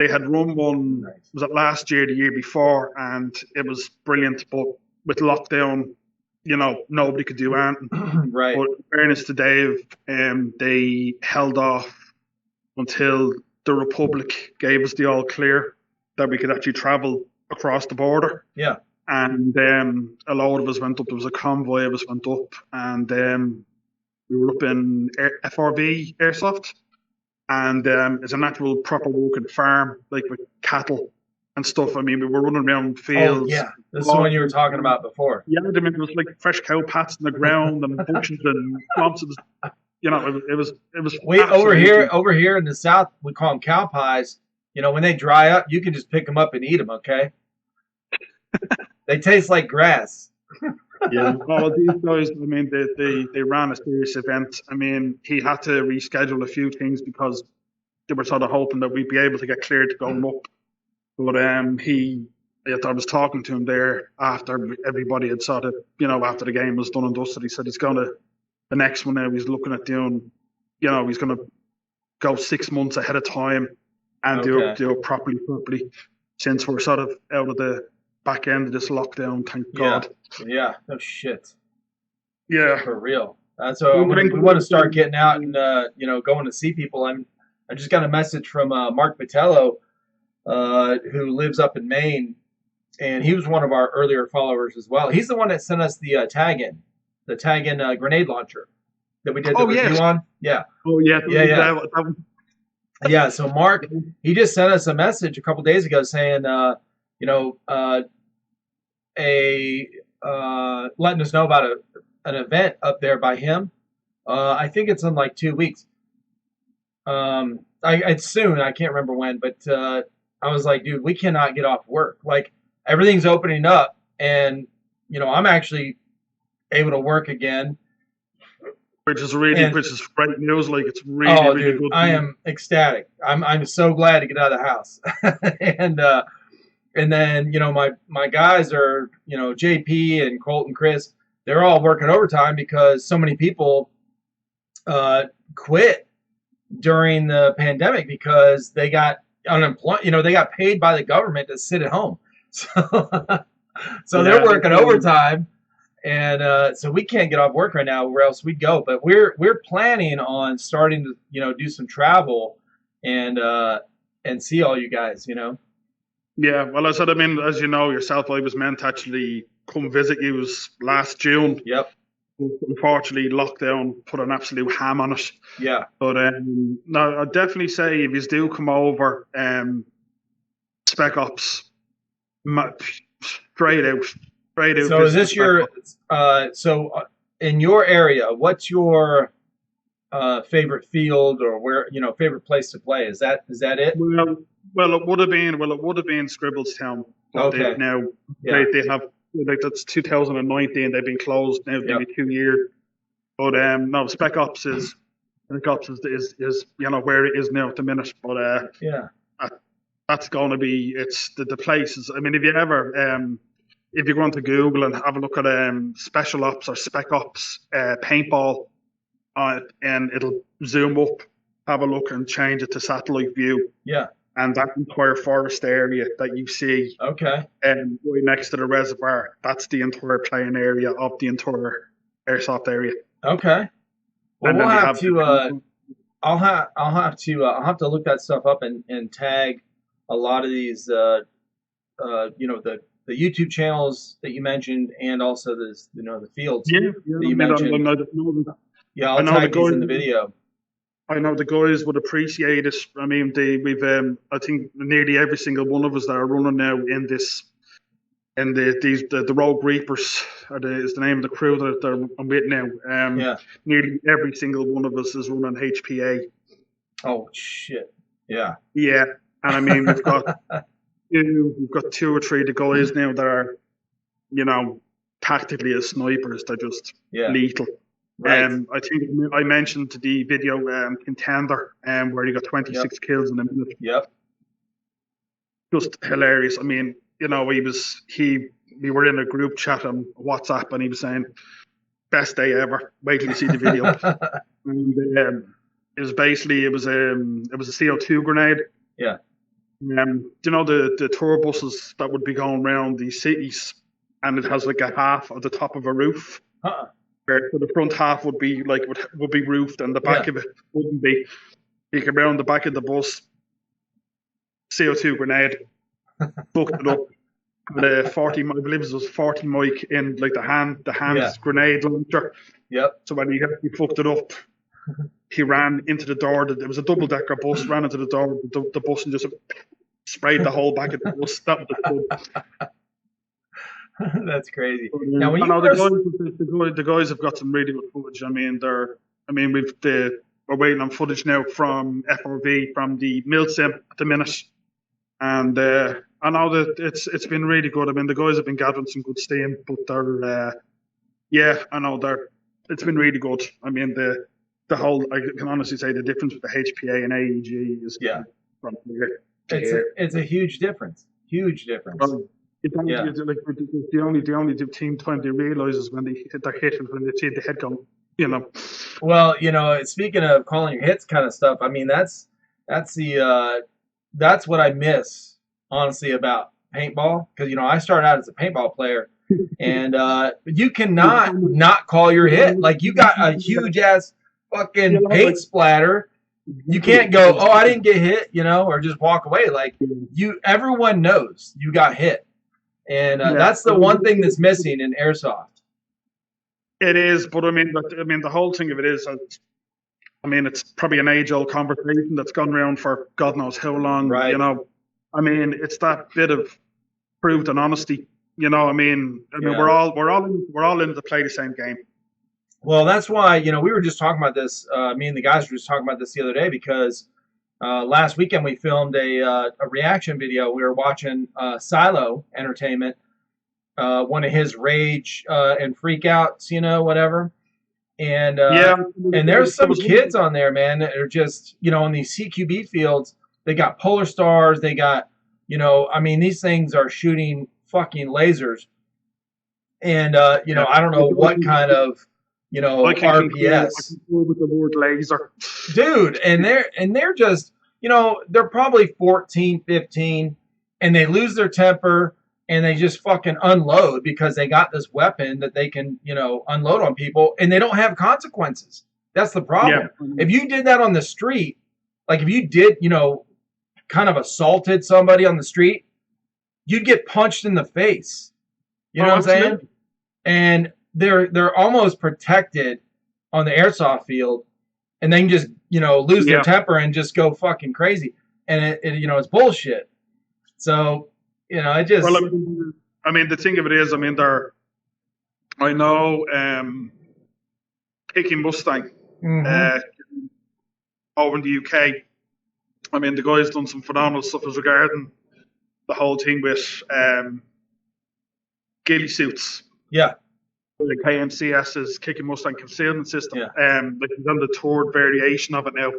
They had run one. Was it last year, the year before, and it was brilliant. But with lockdown, nobody could do anything. Right. But in fairness to Dave, they held off until the Republic gave us the all clear that we could actually travel across the border. Yeah. And a load of us went up. There was a convoy of us went up, and we were up in FRB Airsoft, and it's an actual proper walking farm, like with cattle and stuff. I mean, we were running around fields. Oh, yeah. This is the one you were talking about before. Yeah, I mean, it was like fresh cow pats in the ground and bushes and clumps. It was. Over here in the South, we call them cow pies. When they dry up, you can just pick them up and eat them. Okay. They taste like grass. Yeah. Well, these guys, I mean, they ran a serious event. I mean, he had to reschedule a few things because they were sort of hoping that we'd be able to get cleared to go up. But I was talking to him there after everybody had sort of, after the game was done and dusted. He said he's going to, the next one now, he's looking at doing, he's going to go 6 months ahead of time and do it properly, since we're sort of out of the back end of this lockdown, thank God. Yeah, no shit. Yeah. For real. So we want to start getting out and going to see people. I just got a message from Mark Patello, who lives up in Maine, and he was one of our earlier followers as well. He's the one that sent us the tag-in grenade launcher that we did the review on. Yeah. Oh yeah. Yeah. Yeah. So Mark, he just sent us a message a couple days ago saying, letting us know about an event up there by him. I think it's in like 2 weeks. It's soon. I can't remember when, but I was like, dude, we cannot get off work. Like everything's opening up, and I'm actually able to work again, which is great news. Like it's really good. I am ecstatic. I'm so glad to get out of the house, and then my guys are JP and Colt and Chris. They're all working overtime because so many people quit during the pandemic because they got unemployed. They got paid by the government to sit at home, so they're working overtime, and so we can't get off work right now, where else we'd go. But we're planning on starting to do some travel and see all you guys. Yeah, well, as you know yourself, I was meant to actually come visit you last June. Yep. Unfortunately, lockdown put an absolute ham on it. Yeah. But no, I'd definitely say if you do come over, Spec Ops, straight out. So is this your in your area? What's your favorite field or where favorite place to play? Is that it? Well, it would have been Scribbletown. Okay. Now they have, like, that's 2019. They've been closed now maybe 2 years. But no, Spec Ops is where it is now at the minute. But that's going to be the places. I mean, if you go onto Google and have a look at Special Ops or Spec Ops paintball, and it'll zoom up, have a look, and change it to satellite view. Yeah. And that entire forest area that you see, right next to the reservoir, that's the entire playing area of the entire airsoft area. Okay. Well, we'll have to. I'll have to look that stuff up and tag a lot of these. The YouTube channels that you mentioned, and also the fields that you mentioned. I'll tag these in the video. I know the guys would appreciate it. I mean, I think nearly every single one of us that are running now in this, and the Rogue Reapers is the name of the crew that I'm with now. Nearly every single one of us is running HPA. Oh shit! Yeah. Yeah, and I mean we've got two or three of the guys now that are, tactically as snipers. They're just lethal. Right. I think I mentioned the video Contender, where he got 26 kills in a minute. Yep. Just hilarious. I mean, we were in a group chat on WhatsApp, and he was saying, "Best day ever. Wait till you see the video." And it was a CO2 grenade. Yeah. The tour buses that would be going around these cities, and it has like a half of the top of a roof. So the front half would be roofed, and the back of it wouldn't be. You come around the back of the bus, CO2 grenade, booked it up. The 40, I believe it was 40 mic in like the hand grenade launcher. Yep. So when he fucked it up, he ran into the door. There was a double decker bus, ran into the door, the bus, and just sprayed the whole back of the bus. That was good. That's crazy. Now, the guys have got some really good footage. I mean, we're waiting on footage now from FRV from the Milsim at the minute, and I know that it's been really good. I mean, the guys have been gathering some good steam, but it's been really good. I mean, the whole, I can honestly say the difference with the HPA and AEG is from here. It's a huge difference. Huge difference. Well, the only team time they realise is when they hit their hit and when they see the head go, Well, speaking of calling your hits kind of stuff, I mean that's what I miss honestly about paintball, because I started out as a paintball player, And you cannot not call your hit. Like, you got a huge ass fucking paint splatter. You can't go, oh, I didn't get hit, or just walk away. Like, everyone knows you got hit. And that's the one thing that's missing in Airsoft. It is, but I mean, the whole thing of it is, it's probably an age-old conversation that's gone around for God knows how long. Right. It's that bit of truth and honesty. We're all in to play the same game. Well, that's why we were just talking about this. Me and the guys were just talking about this the other day because last weekend we filmed a reaction video. We were watching Silo Entertainment. One of his rage and freakouts, whatever. And and there's some kids on there, man, that are just, in these CQB fields. They got Polar Stars. They got, these things are shooting fucking lasers. And, I don't know what kind of, RPS. With the word laser. Dude, and they're just, they're probably 14, 15, and they lose their temper. And they just fucking unload because they got this weapon that they can, unload on people, and they don't have consequences. That's the problem. Yeah. If you did that on the street, like if you did, kind of assaulted somebody on the street, you'd get punched in the face. You know what I'm saying? And they're almost protected on the airsoft field, and they can just, lose their temper and just go fucking crazy. And it it's bullshit. So. I just. Well, the thing of it is, I know, Kicking Mustang, over in the UK. The guy's done some phenomenal stuff as regarding the whole thing with Ghillie Suits. Yeah. The KMCS's Kicking Mustang concealment system. Yeah. He's on the third variation of it now,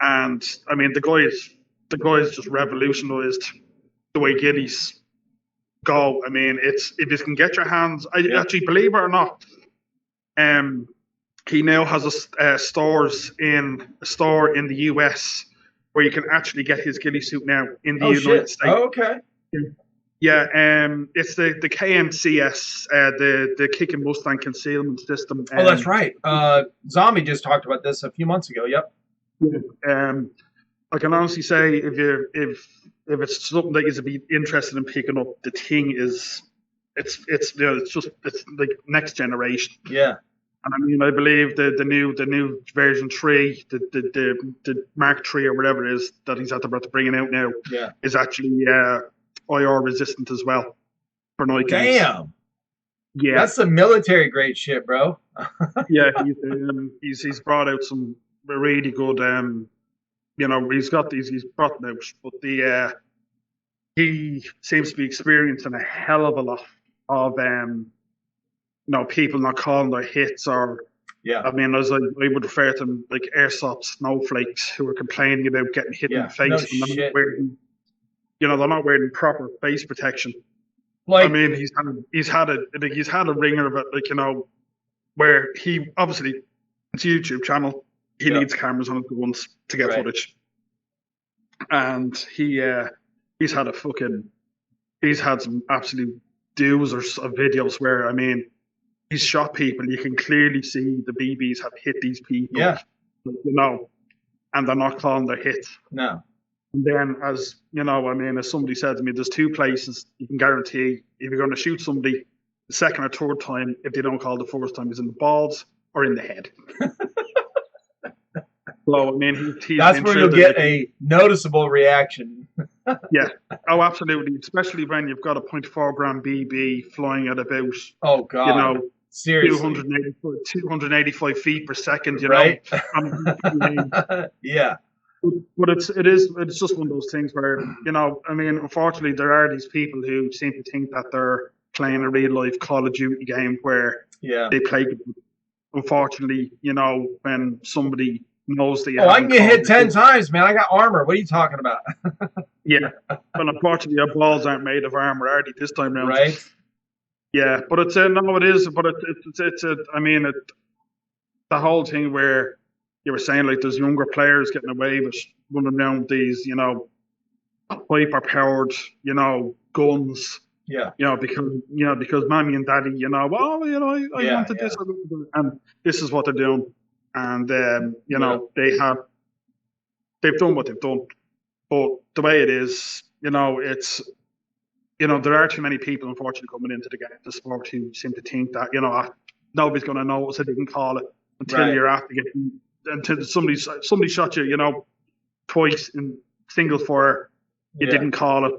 and the guy's just revolutionised the way Ghillies go. It's if you can get your hands. Actually, believe it or not, he now has a store in the US where you can actually get his Ghillie suit now in the United States. Oh, okay. Yeah, it's the KMCS, the Kicking Mustang concealment system. Oh, that's right. Zombie just talked about this a few months ago. Yep. Yeah. I can honestly say if it's something that you'd be interested in picking up, the thing is, it's like next generation. Yeah. And I believe the new version 3, the Mark 3 or whatever it is that he's about to bring out now, is actually IR resistant as well for night games. Damn. Yeah. That's some military grade shit, bro. Yeah, he's brought out some really good. He's brought them out, but he seems to be experiencing a hell of a lot of people not calling their hits, or as I would refer to them like airsoft snowflakes who are complaining about getting hit in the face when they're not wearing proper face protection. Like, he's had a ringer of it, where he obviously, it's a YouTube channel. He needs cameras on his guns to get footage, and he's had some absolute doozers of videos where he's shot people. You can clearly see the BBs have hit these people, and they're not calling their hits. No. And then, as as somebody said to me, there's two places you can guarantee if you're going to shoot somebody the second or third time, if they don't call the first time, is in the balls or in the head. So, that's where you'll get a noticeable reaction. Yeah. Oh, absolutely. Especially when you've got a 0.4 gram BB flying at about, seriously, 285 feet per second, right? Yeah. But it's just one of those things where, unfortunately, there are these people who seem to think that they're playing a real life Call of Duty game where they play. Unfortunately, when somebody knows that I can get hit 10 times, man. I got armor. What are you talking about? Yeah. But unfortunately, our balls aren't made of armor, are they, this time around? Right. Yeah. But it is. But the whole thing where you were saying, like, there's younger players getting away with running around these, hyper-powered, guns. Yeah. Because mommy and daddy, well, I wanted this, and this is what they're doing, and they've done what they've done. But the way it is, it's there are too many people, unfortunately, coming into the sport who seem to think that nobody's going to notice I didn't call it until you're after getting until somebody shot you, twice in single fire, you didn't call it,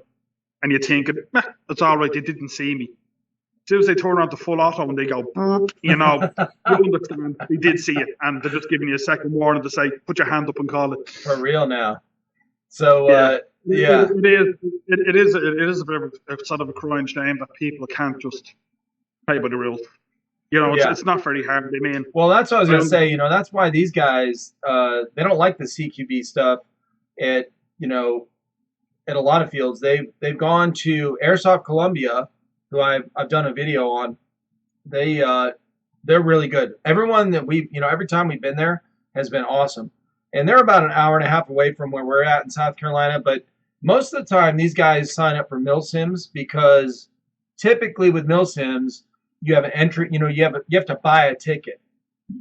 and you think it's all right, they didn't see me. As soon as they turn on to full auto and they go, you understand they did see it, and they're just giving you a second warning to say, put your hand up and call it. For real now. So it is a bit of a sort of a crying shame that people can't just play by the rules. It's not very hard. I mean, well, that's what I was gonna say. That's why these guys they don't like the CQB stuff. At a lot of fields, they've gone to Airsoft Columbia, who I've done a video on. They're really good. Everyone that every time we've been there has been awesome. And they're about an hour and a half away from where we're at in South Carolina. But most of the time, these guys sign up for milsims because typically with milsims, you have an entry. You have to buy a ticket,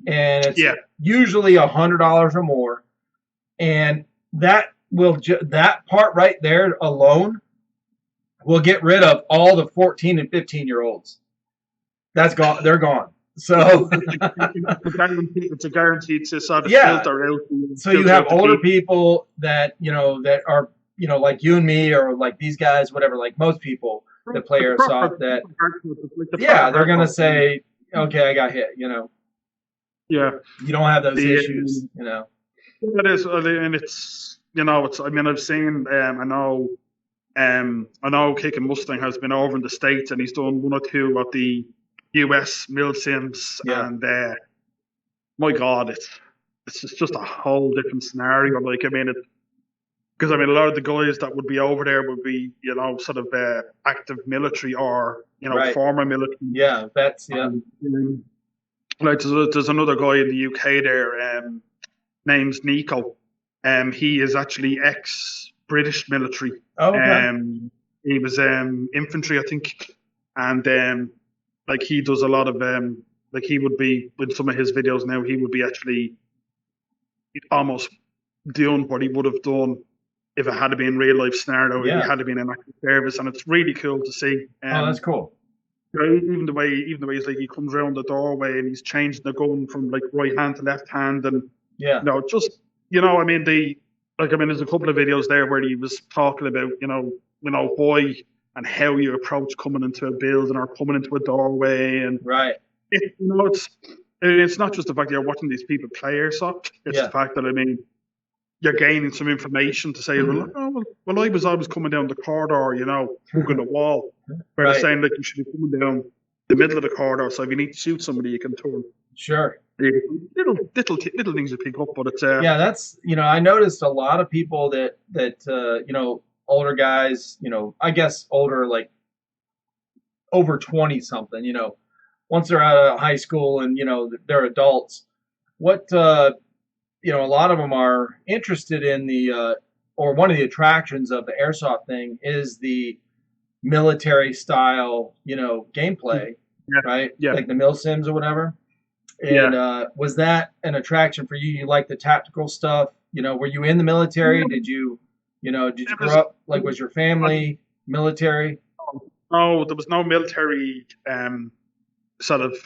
and it's usually $100 or more. And that that part right there alone will get rid of all the 14 and 15-year-olds. That's gone. They're gone. So it's a guaranteed to sort of filter out. So you have older people that that are like you and me, or like these guys, whatever. Like most people that play Airsoft, they're gonna say, okay, I got hit. Yeah. You don't have those issues. It is, and it's it's. I mean, I've seen. I know Kick and Mustang has been over in the States, and he's done one or two of the US milsims, and my God, it's just a whole different scenario. Like, I mean, because a lot of the guys that would be over there would be, sort of active military or former military. Yeah, that's like there's another guy in the UK there, name's Nico. He is actually ex-British military. Oh, okay. He was infantry, I think, and like he does a lot of like he would be with some of his videos now. He would be actually almost doing what he would have done if it had to be in real life scenario. If he had to be in an active service, and it's really cool to see. Oh, that's cool. Even the way he's like, he comes around the doorway and he's changing the gun from like right hand to left hand, and just I mean there's a couple of videos there where he was talking about why and how you approach coming into a building or coming into a doorway, and it's not just the fact that you're watching these people play Airsoft. It's the fact that you're gaining some information to say, well, I was always coming down the corridor, hugging the wall. Where they're saying that you should be coming down the middle of the corridor, so if you need to shoot somebody, you can turn. Sure. Little things to pick up, but it's that's I noticed a lot of people that older guys, I guess older, like over 20 something, once they're out of high school and they're adults, what a lot of them are interested in the or one of the attractions of the Airsoft thing is the military style gameplay, right? Like the milsims or whatever. And was that an attraction for you? You like the tactical stuff? Were you in the military? Did you grow up, like, was your family military? No, there was no military sort of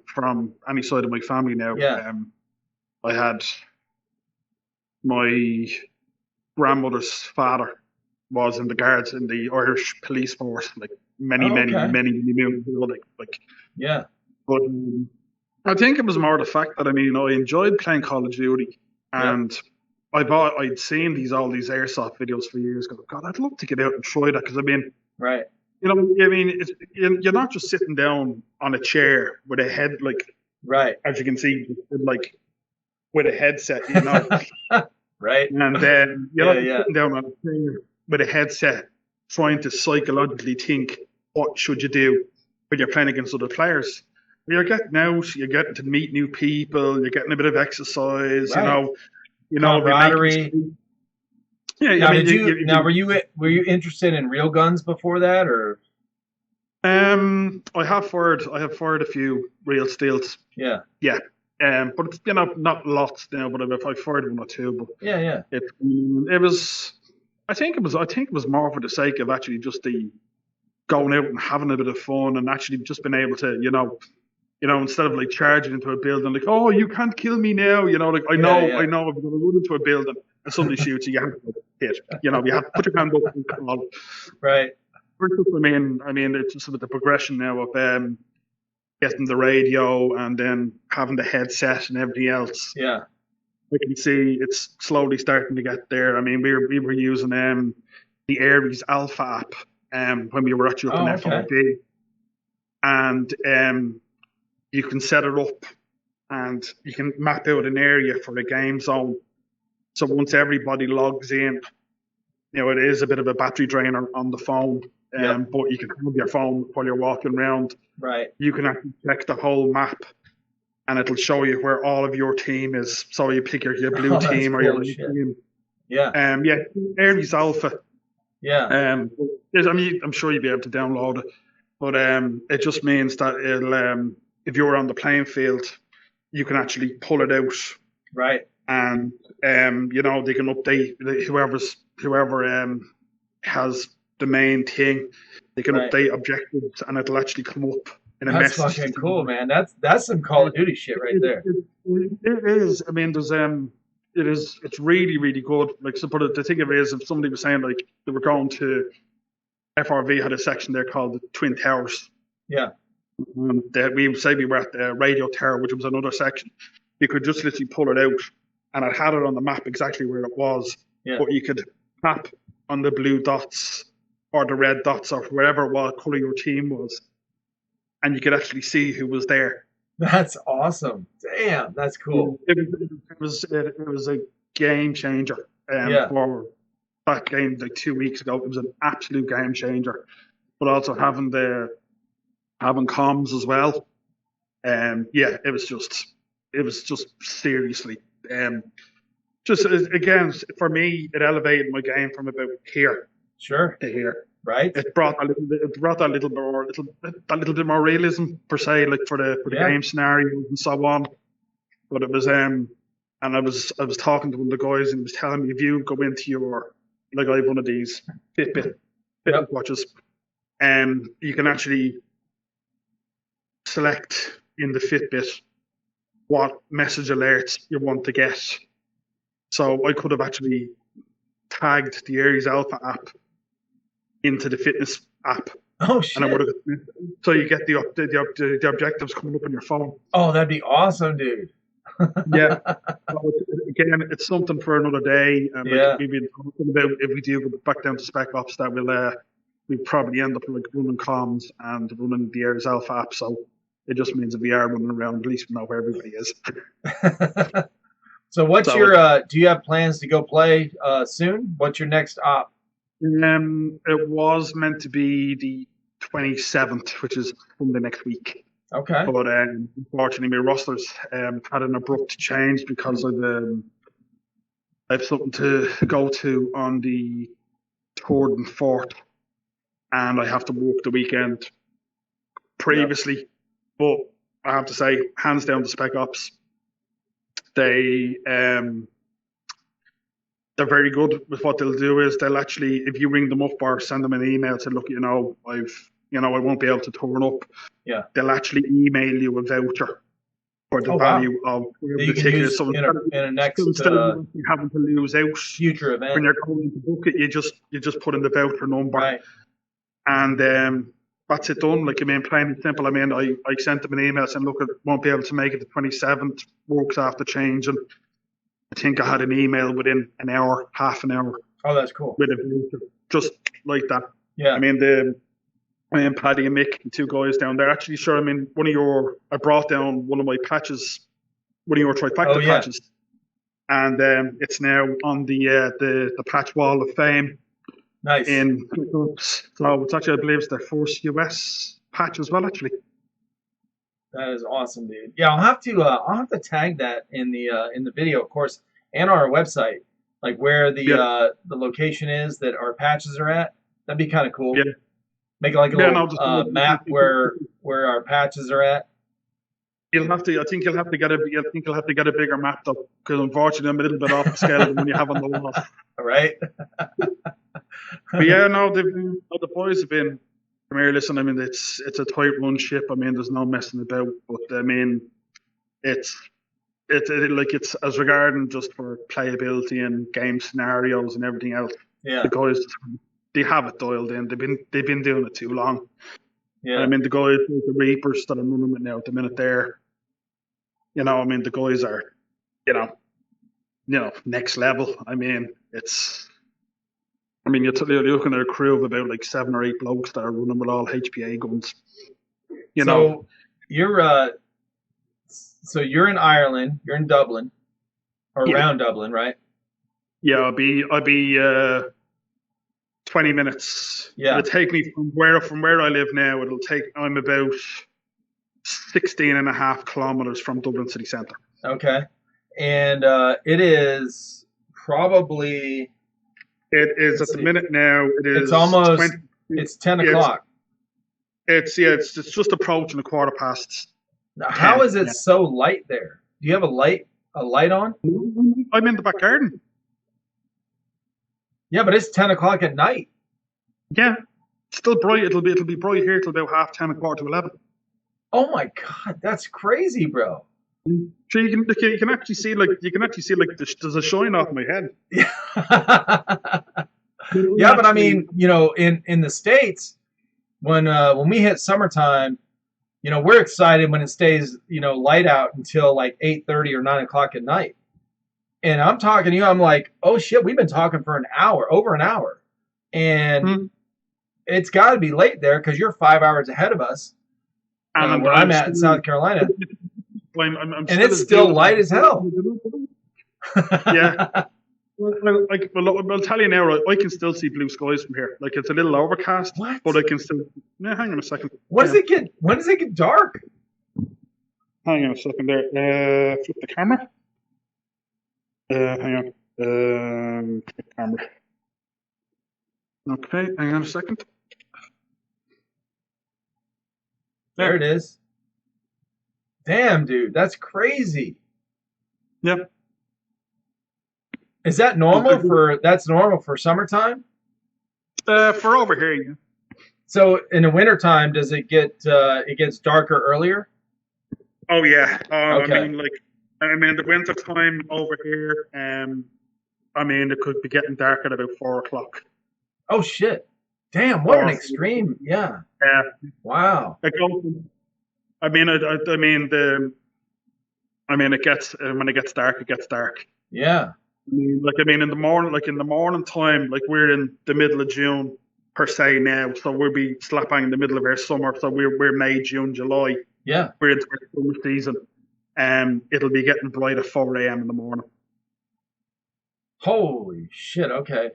from any side of my family now. I had my grandmother's father was in the guards in the Irish police force, like many moons ago. But I think it was more the fact that I enjoyed playing Call of Duty, and I'd seen all these Airsoft videos for years. God, I'd love to get out and try that, because you're not just sitting down on a chair with a head, like, as you can see, like with a headset, right, and then you're not sitting down on a chair with a headset trying to psychologically think what should you do when you're playing against other players. You're getting out, you're getting to meet new people, you're getting a bit of exercise, camaraderie. Were you interested in real guns before that, or? I have fired a few real steals. Yeah. Yeah. But it's, not lots now, but I've fired one or two. But Yeah. it was. I think it was more for the sake of actually just the going out and having a bit of fun and actually just being able to, instead of like charging into a building, like, oh, you can't kill me now, like I know I'm going to run into a building and somebody shoots you, you have to hit, you have to put your hand up and call. Right. I mean, it's just with the progression now of getting the radio and then having the headset and everything else. Yeah. I can see it's slowly starting to get there. I mean, we were using the Aries Alpha app when we were actually up in FRB, and you can set it up and you can map out an area for a game zone. So once everybody logs in, it is a bit of a battery drainer on the phone, but you can have your phone while you're walking around. Right. You can actually check the whole map, and it'll show you where all of your team is. So you pick your blue team or your red team. Yeah. Aries Alpha. Yeah. I mean, I'm sure you'll be able to download it, but it just means that it'll, if you're on the playing field, you can actually pull it out. Right. And they can update whoever has the main thing. They can update objectives, and it'll actually come up in a message. That's fucking cool, man. That's some Call of Duty shit right there. It is. I mean, it's really, really good. Like, so, but the thing of it is, if somebody was saying like they were going to FRV had a section there called the Twin Towers. Yeah. We would say we were at the radio tower, which was another section. You could just literally pull it out, and I had it on the map exactly where it was. Yeah. But you could tap on the blue dots or the red dots or wherever what color your team was, and you could actually see who was there. That's awesome. Damn, that's cool. It was a game changer. For that game like 2 weeks ago, it was an absolute game changer. But also having comms as well. It was just seriously. Again, for me, it elevated my game from about here to here. Right. It brought that little bit more realism per se, like for the game scenarios and so on. But it was and I was talking to one of the guys, and he was telling me, if you go into your, like, I have one of these Fitbit watches, you can actually select in the Fitbit what message alerts you want to get. So I could have actually tagged the Aries Alpha app into the fitness app. Oh shit! And I would have. So you get the objectives coming up on your phone. Oh, that'd be awesome, dude. Yeah. So again, it's something for another day. And like we've been talking about, if we do go back down to Spec Ops, that we'll probably end up like running comms and running the Aries Alpha app. So it just means if we are running around, at least we know where everybody is. So what's your? Do you have plans to go play soon? What's your next op? It was meant to be the 27th, which is Sunday next week. Okay. But unfortunately, my rosters had an abrupt change because of I have something to go to on the 3rd and 4th, and I have to work the weekend previously. Yep. But I have to say, hands down to Spec Ops. They're very good with what they'll do. Is they'll actually, if you ring them up or send them an email, say, look, I won't be able to turn up. Yeah. They'll actually email you a voucher for the value of the ticket. So in a next instead of having to lose out future event when you're going to book it, you just put in the voucher number. Right. And that's it done. Like, I mean, plain and simple. I mean, I sent them an email saying, look, I won't be able to make it the 27th. Works after change, and I think I had an email within an hour, half an hour. Oh, that's cool. With a voucher, just like that. Yeah. I mean, Paddy and Mick, the two guys down there. Actually, sure. I mean, I brought down one of my patches, one of your TriFecta patches, and it's now on the patch wall of fame. Nice. So it's actually, I believe, it's their first US patch as well. Actually. That is awesome, dude. Yeah, I'll have to tag that in the video, of course, and on our website, like where the location is that our patches are at. That'd be kind of cool. Yeah. Make like a Yeah, little no, just map where our patches are at. you'll have to. I think you'll have to get a. I think you'll have to get a bigger map though, because unfortunately I'm a little bit off the scale of the one you have on the wall. All right. But yeah, no, the boys have been. Come here, listen. I mean, it's a tight run ship. I mean, there's no messing about. But I mean, it's like it's as regarding just for playability and game scenarios and everything else. Yeah. The guys, they have it dialed in. They've been doing it too long. Yeah. And I mean, the guys, the Reapers that I'm running with now at the minute, there. You know, I mean, the guys are, you know, next level. I mean, it's. I mean, you're looking at a crew of about like 7 or 8 blokes that are running with all HPA guns. You know, you're in Ireland. You're in Dublin, or around Dublin, right? Yeah, I'll be 20 minutes. Yeah. It'll take me from where I live now. I'm about 16 and a half kilometers from Dublin city centre. Okay, and it is probably. It is at the minute now. It's almost. It's 10 o'clock. It's just approaching 1:15. Now, how is it so light there? Do you have a light on? I'm in the back garden. Yeah, but it's 10 o'clock at night. Yeah, it's still bright. It'll be bright here till about 10:30, 11:15. Oh my god, that's crazy, bro. So you can actually see there's a shine off my head. Yeah. Yeah, but I mean, you know, in the States, when we hit summertime, you know, we're excited when it stays, you know, light out until like 8:30 or 9 o'clock at night. And I'm talking to you, I'm like, oh shit, we've been talking for over an hour. And it's got to be late there because you're 5 hours ahead of us. Where I'm at in South Carolina. And it's still light as hell. Yeah. Well, I'll tell you now, right, I can still see blue skies from here. Like, it's a little overcast, but I can still. Yeah, hang on a second. When does it get dark? Hang on a second there. Flip the camera. Hang on. Flip the camera. Okay, hang on a second. There it is. Damn, dude, that's crazy. Yep. Is that normal for summertime? For over here, yeah. So in the wintertime, does it gets darker earlier? Oh yeah. Okay. I mean the winter time over here, I mean it could be getting dark at about 4 o'clock. Oh shit. Damn, what an extreme. Yeah. Yeah. Wow. It gets when it gets dark, it gets dark. Yeah. in the morning time, like we're in the middle of June per se now, so we'll be slap bang in the middle of our summer. So we're May, June, July. Yeah. We're into our summer season. It'll be getting bright at 4 a.m. in the morning. Holy shit. Okay.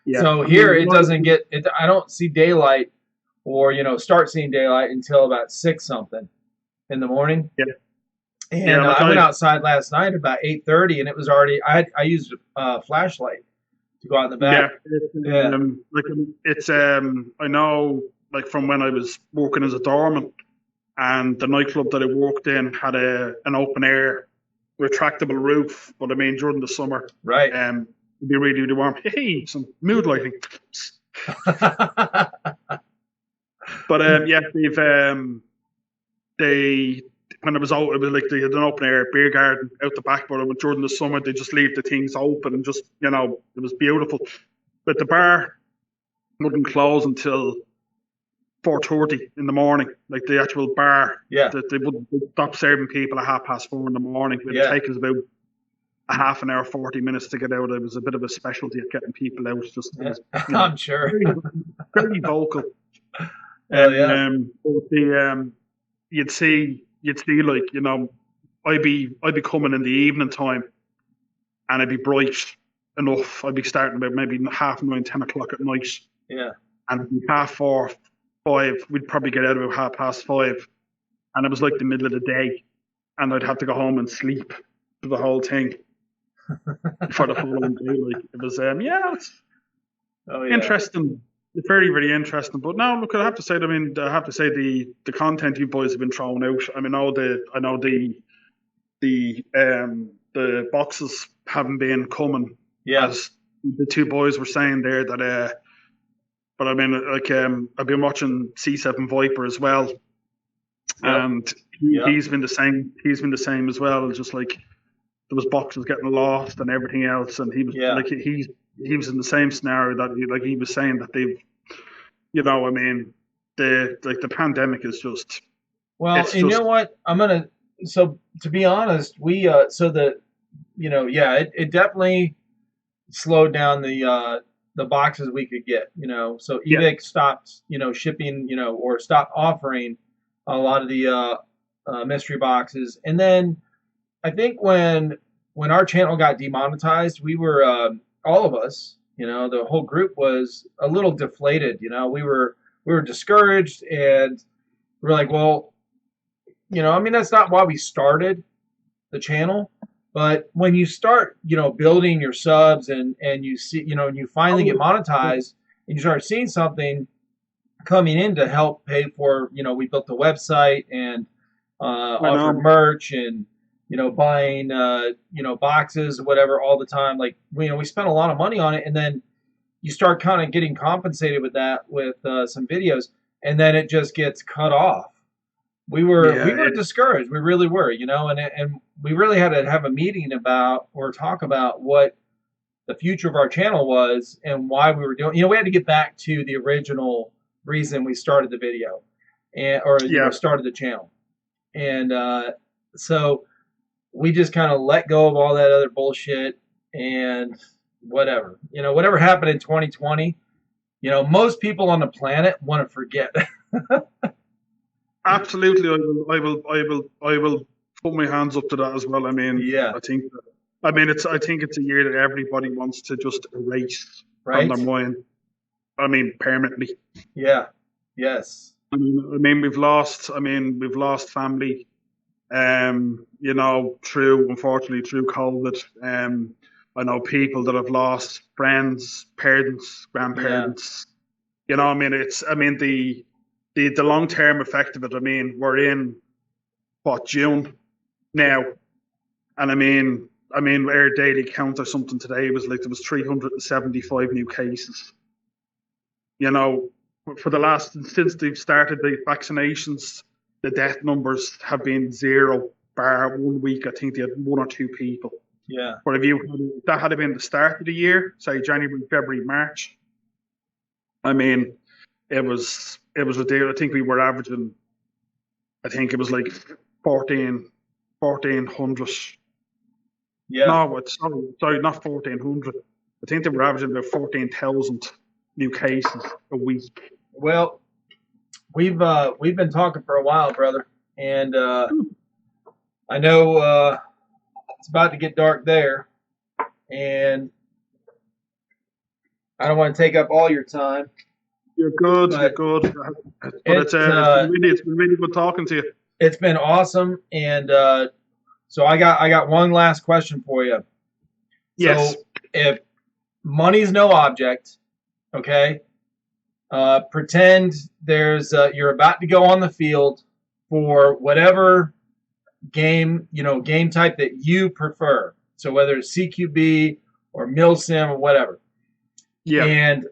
Yeah. So here it doesn't get it. I don't see daylight, or start seeing daylight until about 6 something in the morning. Yeah. And I went outside last night about 8:30, and it was already. I used a flashlight to go out in the back. Yeah. I know, like from when I was working as a doorman, and the nightclub that I worked in had an open air retractable roof. But I mean, during the summer, right? It'd be really, really warm. Hey, some mood lighting. But yeah, when it was out, it was like they had an open air beer garden out the back. But during the summer, they just leave the things open and just, it was beautiful. But the bar wouldn't close until 4:30 in the morning. Like the actual bar, that they wouldn't stop serving people at 4:30 in the morning. It would take us about a half an hour, 40 minutes to get out. It was a bit of a specialty of getting people out. I'm sure. Very vocal. You'd see like, I'd be coming in the evening time, and it'd be bright enough. I'd be starting about maybe 9:30, 10 o'clock at night. Yeah. And it'd be 4:30, 5. We'd probably get out about 5:30, and it was like the middle of the day, and I'd have to go home and sleep for the whole thing for the following day. Like it was, it's interesting. very, very interesting. But no, look, I have to say, the content you boys have been throwing out. I mean, I know the boxes haven't been coming, as the two boys were saying there. That, but I mean, like, I've been watching C7 Viper as well, and he's been the same. He's been the same as well. Just like there was boxes getting lost and everything else, and he was like he was in the same scenario that he was saying that they've, I mean, the pandemic is just. Well, you know what? So to be honest, it definitely slowed down the boxes we could get, So evic stopped, shipping, or stopped offering a lot of the mystery boxes. And then I think when our channel got demonetized, we were all of us, the whole group was a little deflated. We were discouraged, and we're like, well, I mean, that's not why we started the channel. But when you start, building your subs and you see, and you finally get monetized and you start seeing something coming in to help pay for, we built the website and offered merch and, buying, boxes, whatever, all the time. Like, we spent a lot of money on it, and then you start kind of getting compensated with that with some videos, and then it just gets cut off. We were discouraged. We really were, and we really had to have a meeting talk about what the future of our channel was and why we were doing. We had to get back to the original reason we started the video, started the channel, and so we just kind of let go of all that other bullshit and whatever. Whatever happened in 2020. Most people on the planet want to forget. Absolutely, I will put my hands up to that as well. I mean, I think it's a year that everybody wants to just erase from their mind. I mean, permanently. Yeah. Yes. I mean, we've lost family. Unfortunately, through COVID. I know people that have lost friends, parents, grandparents. The long-term effect of it, we're in June now, and our daily count or something today was like there was 375 new cases. Since they've started the vaccinations, the death numbers have been zero, bar 1 week. I think they had 1 or 2 people. Yeah. But that had been the start of the year, say January, February, March. It was ridiculous. I think we were averaging, I think it was like 1,400. Yeah. No, sorry, not 1,400. I think they were averaging about 14,000 new cases a week. Well, we've been talking for a while, brother, and I know it's about to get dark there, and I don't want to take up all your time. You're good. But it's been really good talking to you. It's been awesome, and so I got one last question for you. Yes. So if money's no object, okay, pretend there's you're about to go on the field for whatever game type that you prefer. So whether it's CQB or Milsim or whatever. Yeah. And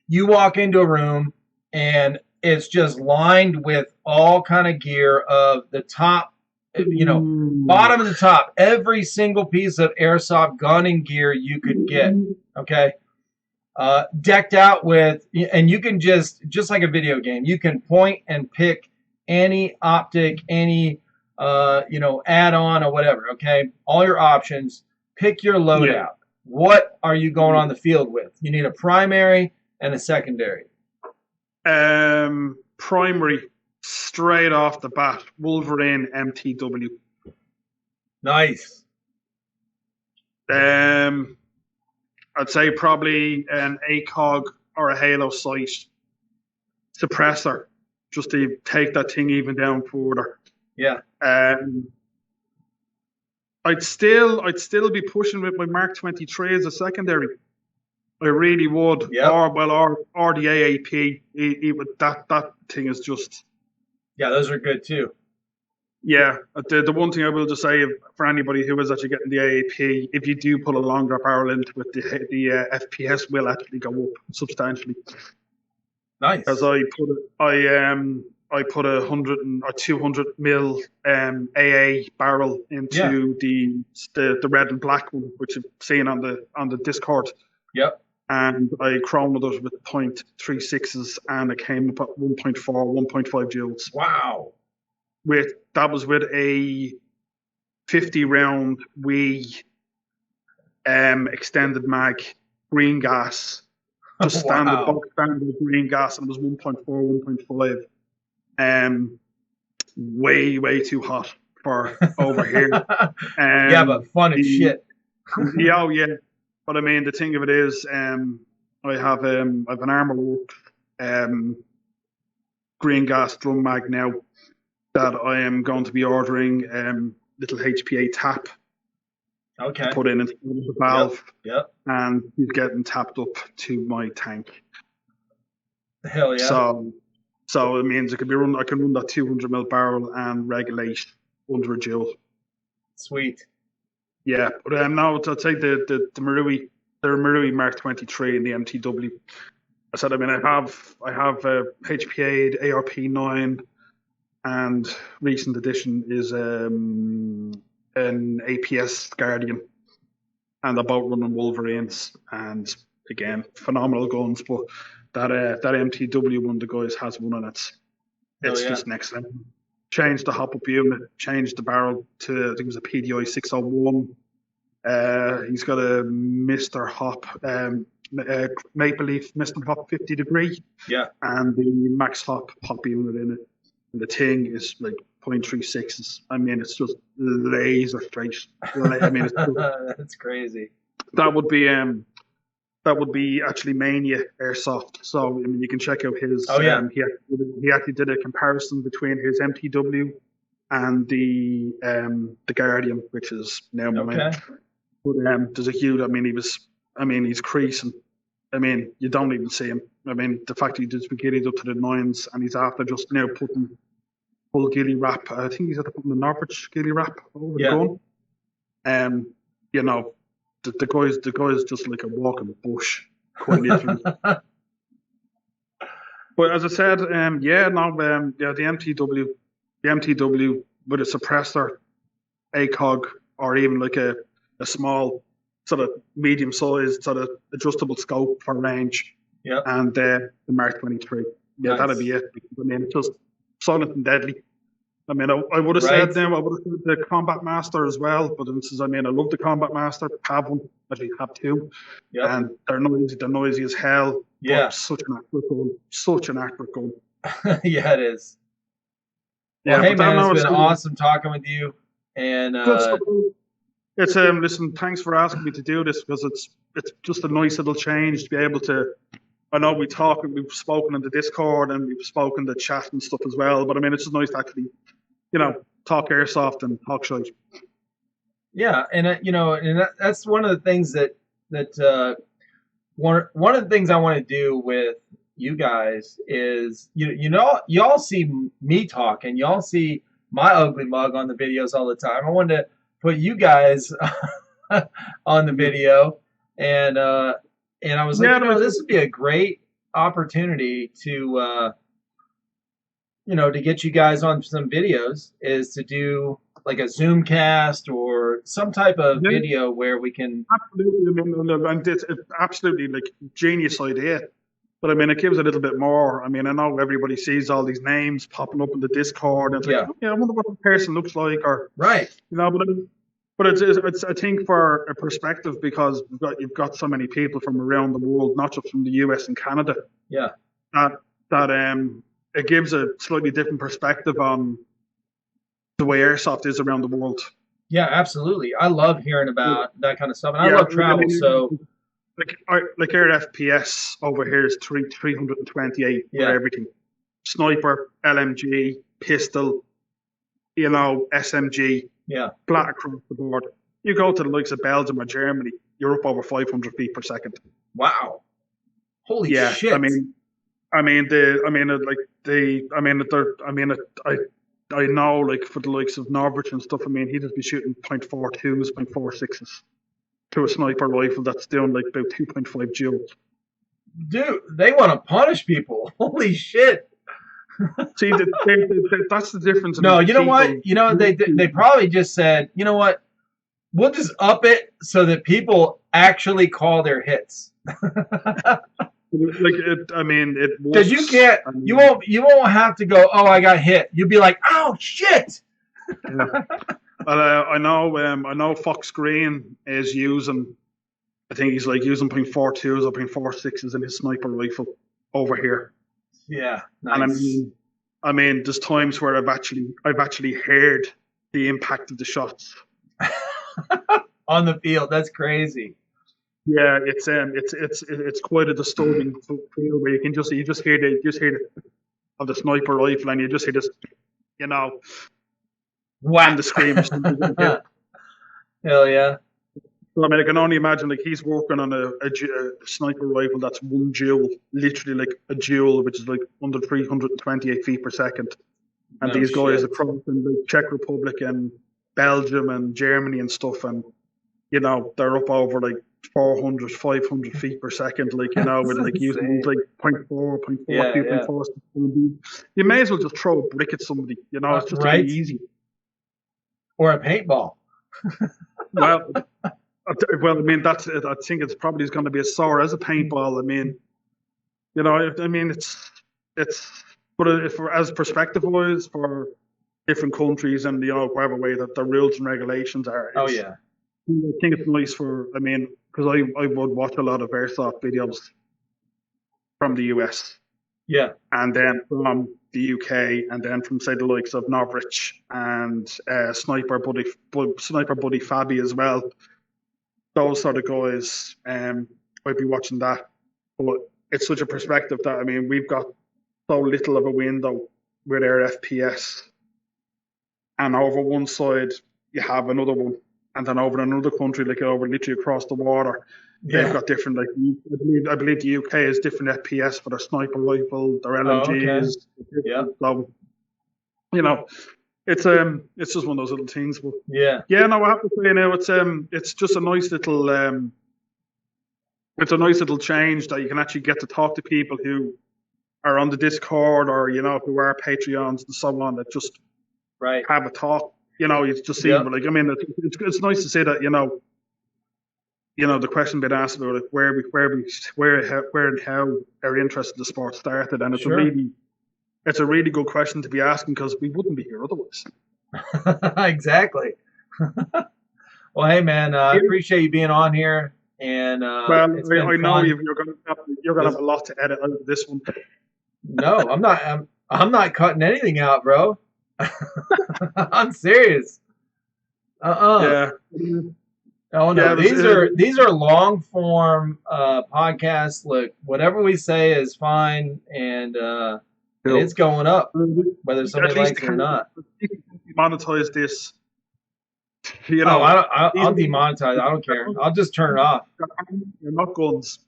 you walk into a room and it's just lined with all kind of gear of the top, bottom of the top, every single piece of airsoft gun and gear you could get. Okay. Decked out with, and you can just like a video game, you can point and pick any optic, any, add-on or whatever. Okay. All your options, pick your loadout. Yeah. What are you going on the field with? You need a primary and a secondary. Primary, straight off the bat, Wolverine MTW. Nice. I'd say probably an ACOG or a Halo Sight suppressor, just to take that thing even down further. Yeah. I'd still be pushing with my Mark 23 as a secondary. I really would. Yep. Or the AAP. That thing is just. Yeah, those are good too. Yeah, the one thing I will just say for anybody who is actually getting the AAP, if you do put a longer barrel into it, the FPS will actually go up substantially. Nice. Because I put a 100 or 200 mil AA barrel into the red and black one, which you've seen on the Discord. Yep. And I chromed it with 0.36s, and it came up at 1.4, 1.5 joules. Wow. That was with a 50 round Wii extended mag green gas. Just standard box standard green gas, and it was 1.4, 1.5. Way too hot for over here. Yeah, but fun as shit. Yeah. But I mean, the thing of it is, I have an Armour Work green gas drum mag now that I am going to be ordering little HPA tap. Okay. To put in the valve. Yep. And he's getting tapped up to my tank. Hell yeah. So it means I can run that 200 ml barrel and regulate under a joule. Sweet. Yeah, but now I'll take the Marui Mark 23 in the MTW. I said, I mean, I have HPA ARP9, and recent addition is an APS Guardian, and they're both running Wolverines, and again, phenomenal guns. But that MTW one the guys has one, and it's just next level. Changed the hop up unit, changed the barrel to, I think it was a PDI 601. He's got a Mr. Hop, Maple Leaf Mr. Hop 50 degree. Yeah. And the Max Hop unit in it. And the thing is like 0.36s. I mean, it's just laser straight. I mean, that's crazy. That would be actually Mania Airsoft. So I mean, you can check out his. Oh yeah. He actually did a comparison between his MTW and the Guardian, which is now mine. Okay. But there's a huge. He's creasing. I mean, you don't even see him. I mean, the fact that he did spaghetti up to the 9s, and he's after just now putting full ghillie wrap. I think he's after putting the Norwich ghillie wrap over the gun. You know, the guy's just like a walking bush, quite literally. But as I said, the MTW with a suppressor, ACOG, or even like a small sort of medium-sized sort of adjustable scope for range. Yeah. And the Mark 23. Yeah, nice. That'd be it. I mean, it's just silent and deadly. I mean, I would have said the Combat Master as well, but I love the Combat Master. Have one, actually have two. Yep. And they're noisy as hell. Yeah. Such an accurate gun. Yeah, it is. Well, hey man, it's been awesome talking with you. And it's listen, thanks for asking me to do this, because it's just a nice little change to be able to. I know we've spoken in the Discord and we've spoken the chat and stuff as well, but I mean, it's just nice to actually, talk airsoft and talk shite. Yeah, and that's one of the things that one of the things I want to do with you guys is y'all see me talk and y'all see my ugly mug on the videos all the time. I wanted to put you guys on the video, and I was like, this would be a great opportunity to to get you guys on some videos, is to do like a Zoom cast or some type of video where we can. Absolutely, I mean, it's absolutely like genius idea. But I mean, it gives a little bit more. I mean, I know everybody sees all these names popping up in the Discord, and it's like, I wonder what the person looks like, or right, But it's I think for a perspective, because you've got so many people from around the world, not just from the US and Canada. Yeah. That it gives a slightly different perspective on the way airsoft is around the world. Yeah, absolutely. I love hearing about that kind of stuff, and I love travel. So. Like our FPS over here is 328 for everything. Sniper, LMG, pistol, SMG. Yeah. Flat across the board. You go to the likes of Belgium or Germany, you're up over 500 feet per second. Wow. Holy Yeah, shit. I mean, I know, like, for the likes of Norwich and stuff, I mean, he'd just be shooting .42s, .46s to a sniper rifle that's doing like about 2.5 joules. Dude, they want to punish people. Holy shit. See, that's the difference. No, you know what? You know, they probably just said, you know what? We'll just up it so that people actually call their hits. Because you can't, you won't have to go, oh, I got hit. You'll be like, oh shit. Yeah. I know Fox Green is using, I think he's like using .42s or .46s in his sniper rifle over here. Yeah, nice. And I mean, there's times where I've actually heard the impact of the shots on the field. That's crazy. Yeah, it's quite a disturbing feel where you just hear the of the sniper rifle, and you just hear this, you know, wham, the scream. Hell yeah. Well, I mean, I can only imagine, like, he's working on a sniper rifle that's 1 joule, literally like a joule, which is like under 328 feet per second. And these guys across in the Czech Republic and Belgium and Germany and stuff, and, you know, they're up over like 400, 500 feet per second, like, you know, with like using like 0.4, 0.42, 0.46. You may as well just throw a brick at somebody, you know, it's just really easy. Or a paintball. Well, I mean, that's it. I think it's probably going to be as sore as a paintball. I mean, you know, but as perspective wise for different countries and, you know, whatever way that the rules and regulations are. Oh yeah. I think it's nice because I would watch a lot of airsoft videos from the US. Yeah. And then from the UK, and then from, say, the likes of Norwich and Sniper Buddy Fabi as well. Those sort of guys, I'd be watching that. But it's such a perspective that, I mean, we've got so little of a window with our FPS. And over one side, you have another one. And then over in another country, like over literally across the water, they've got different, like, I believe the UK has different FPS for their sniper rifle, their LMGs. Yeah. So, you know, it's just one of those little things. But yeah, no, I have to say now, it's just a nice little it's a nice little change that you can actually get to talk to people who are on the Discord, or, you know, who are Patreons and so on, that just have a talk. You know, you just see, like, I mean, it's nice to say that, you know, the question being asked about, like, where and how our interest in the sport started, and it's a really good question to be asking, because we wouldn't be here otherwise. Exactly. Well, hey man, I appreciate you being on here, and well, I know you're gonna have a lot to edit out of this one. No, I'm not. I'm not cutting anything out, bro. I'm serious. Yeah. Oh no, these are long form podcasts. Look, whatever we say is fine, and it's going up, whether somebody likes it or not. Monetize this. You know, I'll demonetize. I don't care. I'll just turn it off. You're not guns.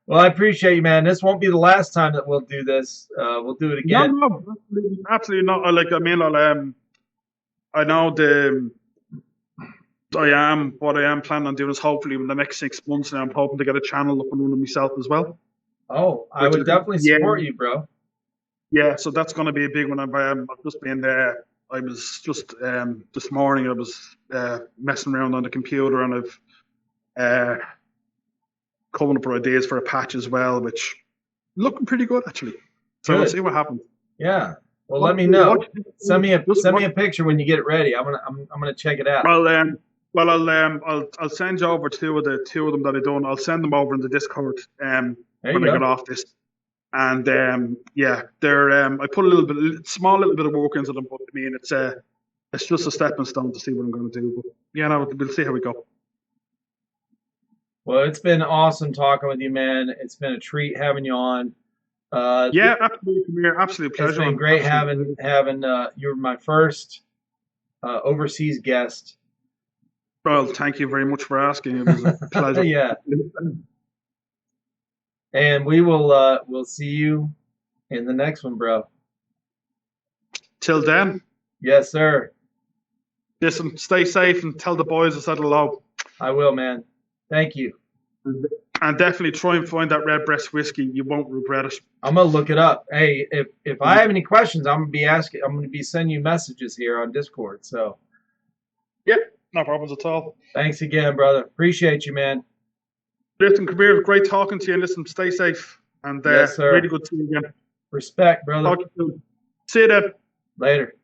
Well, I appreciate you, man. This won't be the last time that we'll do this. We'll do it again. No, absolutely not. I know what I am planning on doing is, hopefully in the next 6 months now, I'm hoping to get a channel up and running myself as well. Oh, I would definitely support you, bro. Yeah, so that's going to be a big one. I've just been there. I was just this morning. I was messing around on the computer, and I've coming up with ideas for a patch as well, which looking pretty good actually. So we'll see what happens. Yeah. Well, let me know. Send me a picture when you get it ready. I'm gonna check it out. I'll send you over two of them that I done. I'll send them over in the Discord when I get off this. And they're I put a small little bit of work into them, but I mean, it's just a stepping stone to see what I'm going to do. But we'll see how we go. Well, it's been awesome talking with you, man. It's been a treat having you on. Absolutely, absolute pleasure. It's been great having you were my first overseas guest. Well, thank you very much for asking. It was a pleasure. Yeah. And we'll see you in the next one, bro. Till then, Yes, sir. listen, stay safe and tell the boys I said hello. I will, man. Thank you. And definitely try and find that Redbreast whiskey. You won't regret it. I'm gonna look it up. Hey, if I have any questions, I'm gonna be sending you messages here on Discord. So Yeah, no problems at all. thanks again, brother. Appreciate you, man. Listen, Kabir, great talking to you. And listen, stay safe. And Yes, sir. really good to see you again. Respect, brother. Talk to you soon. See you then. Later.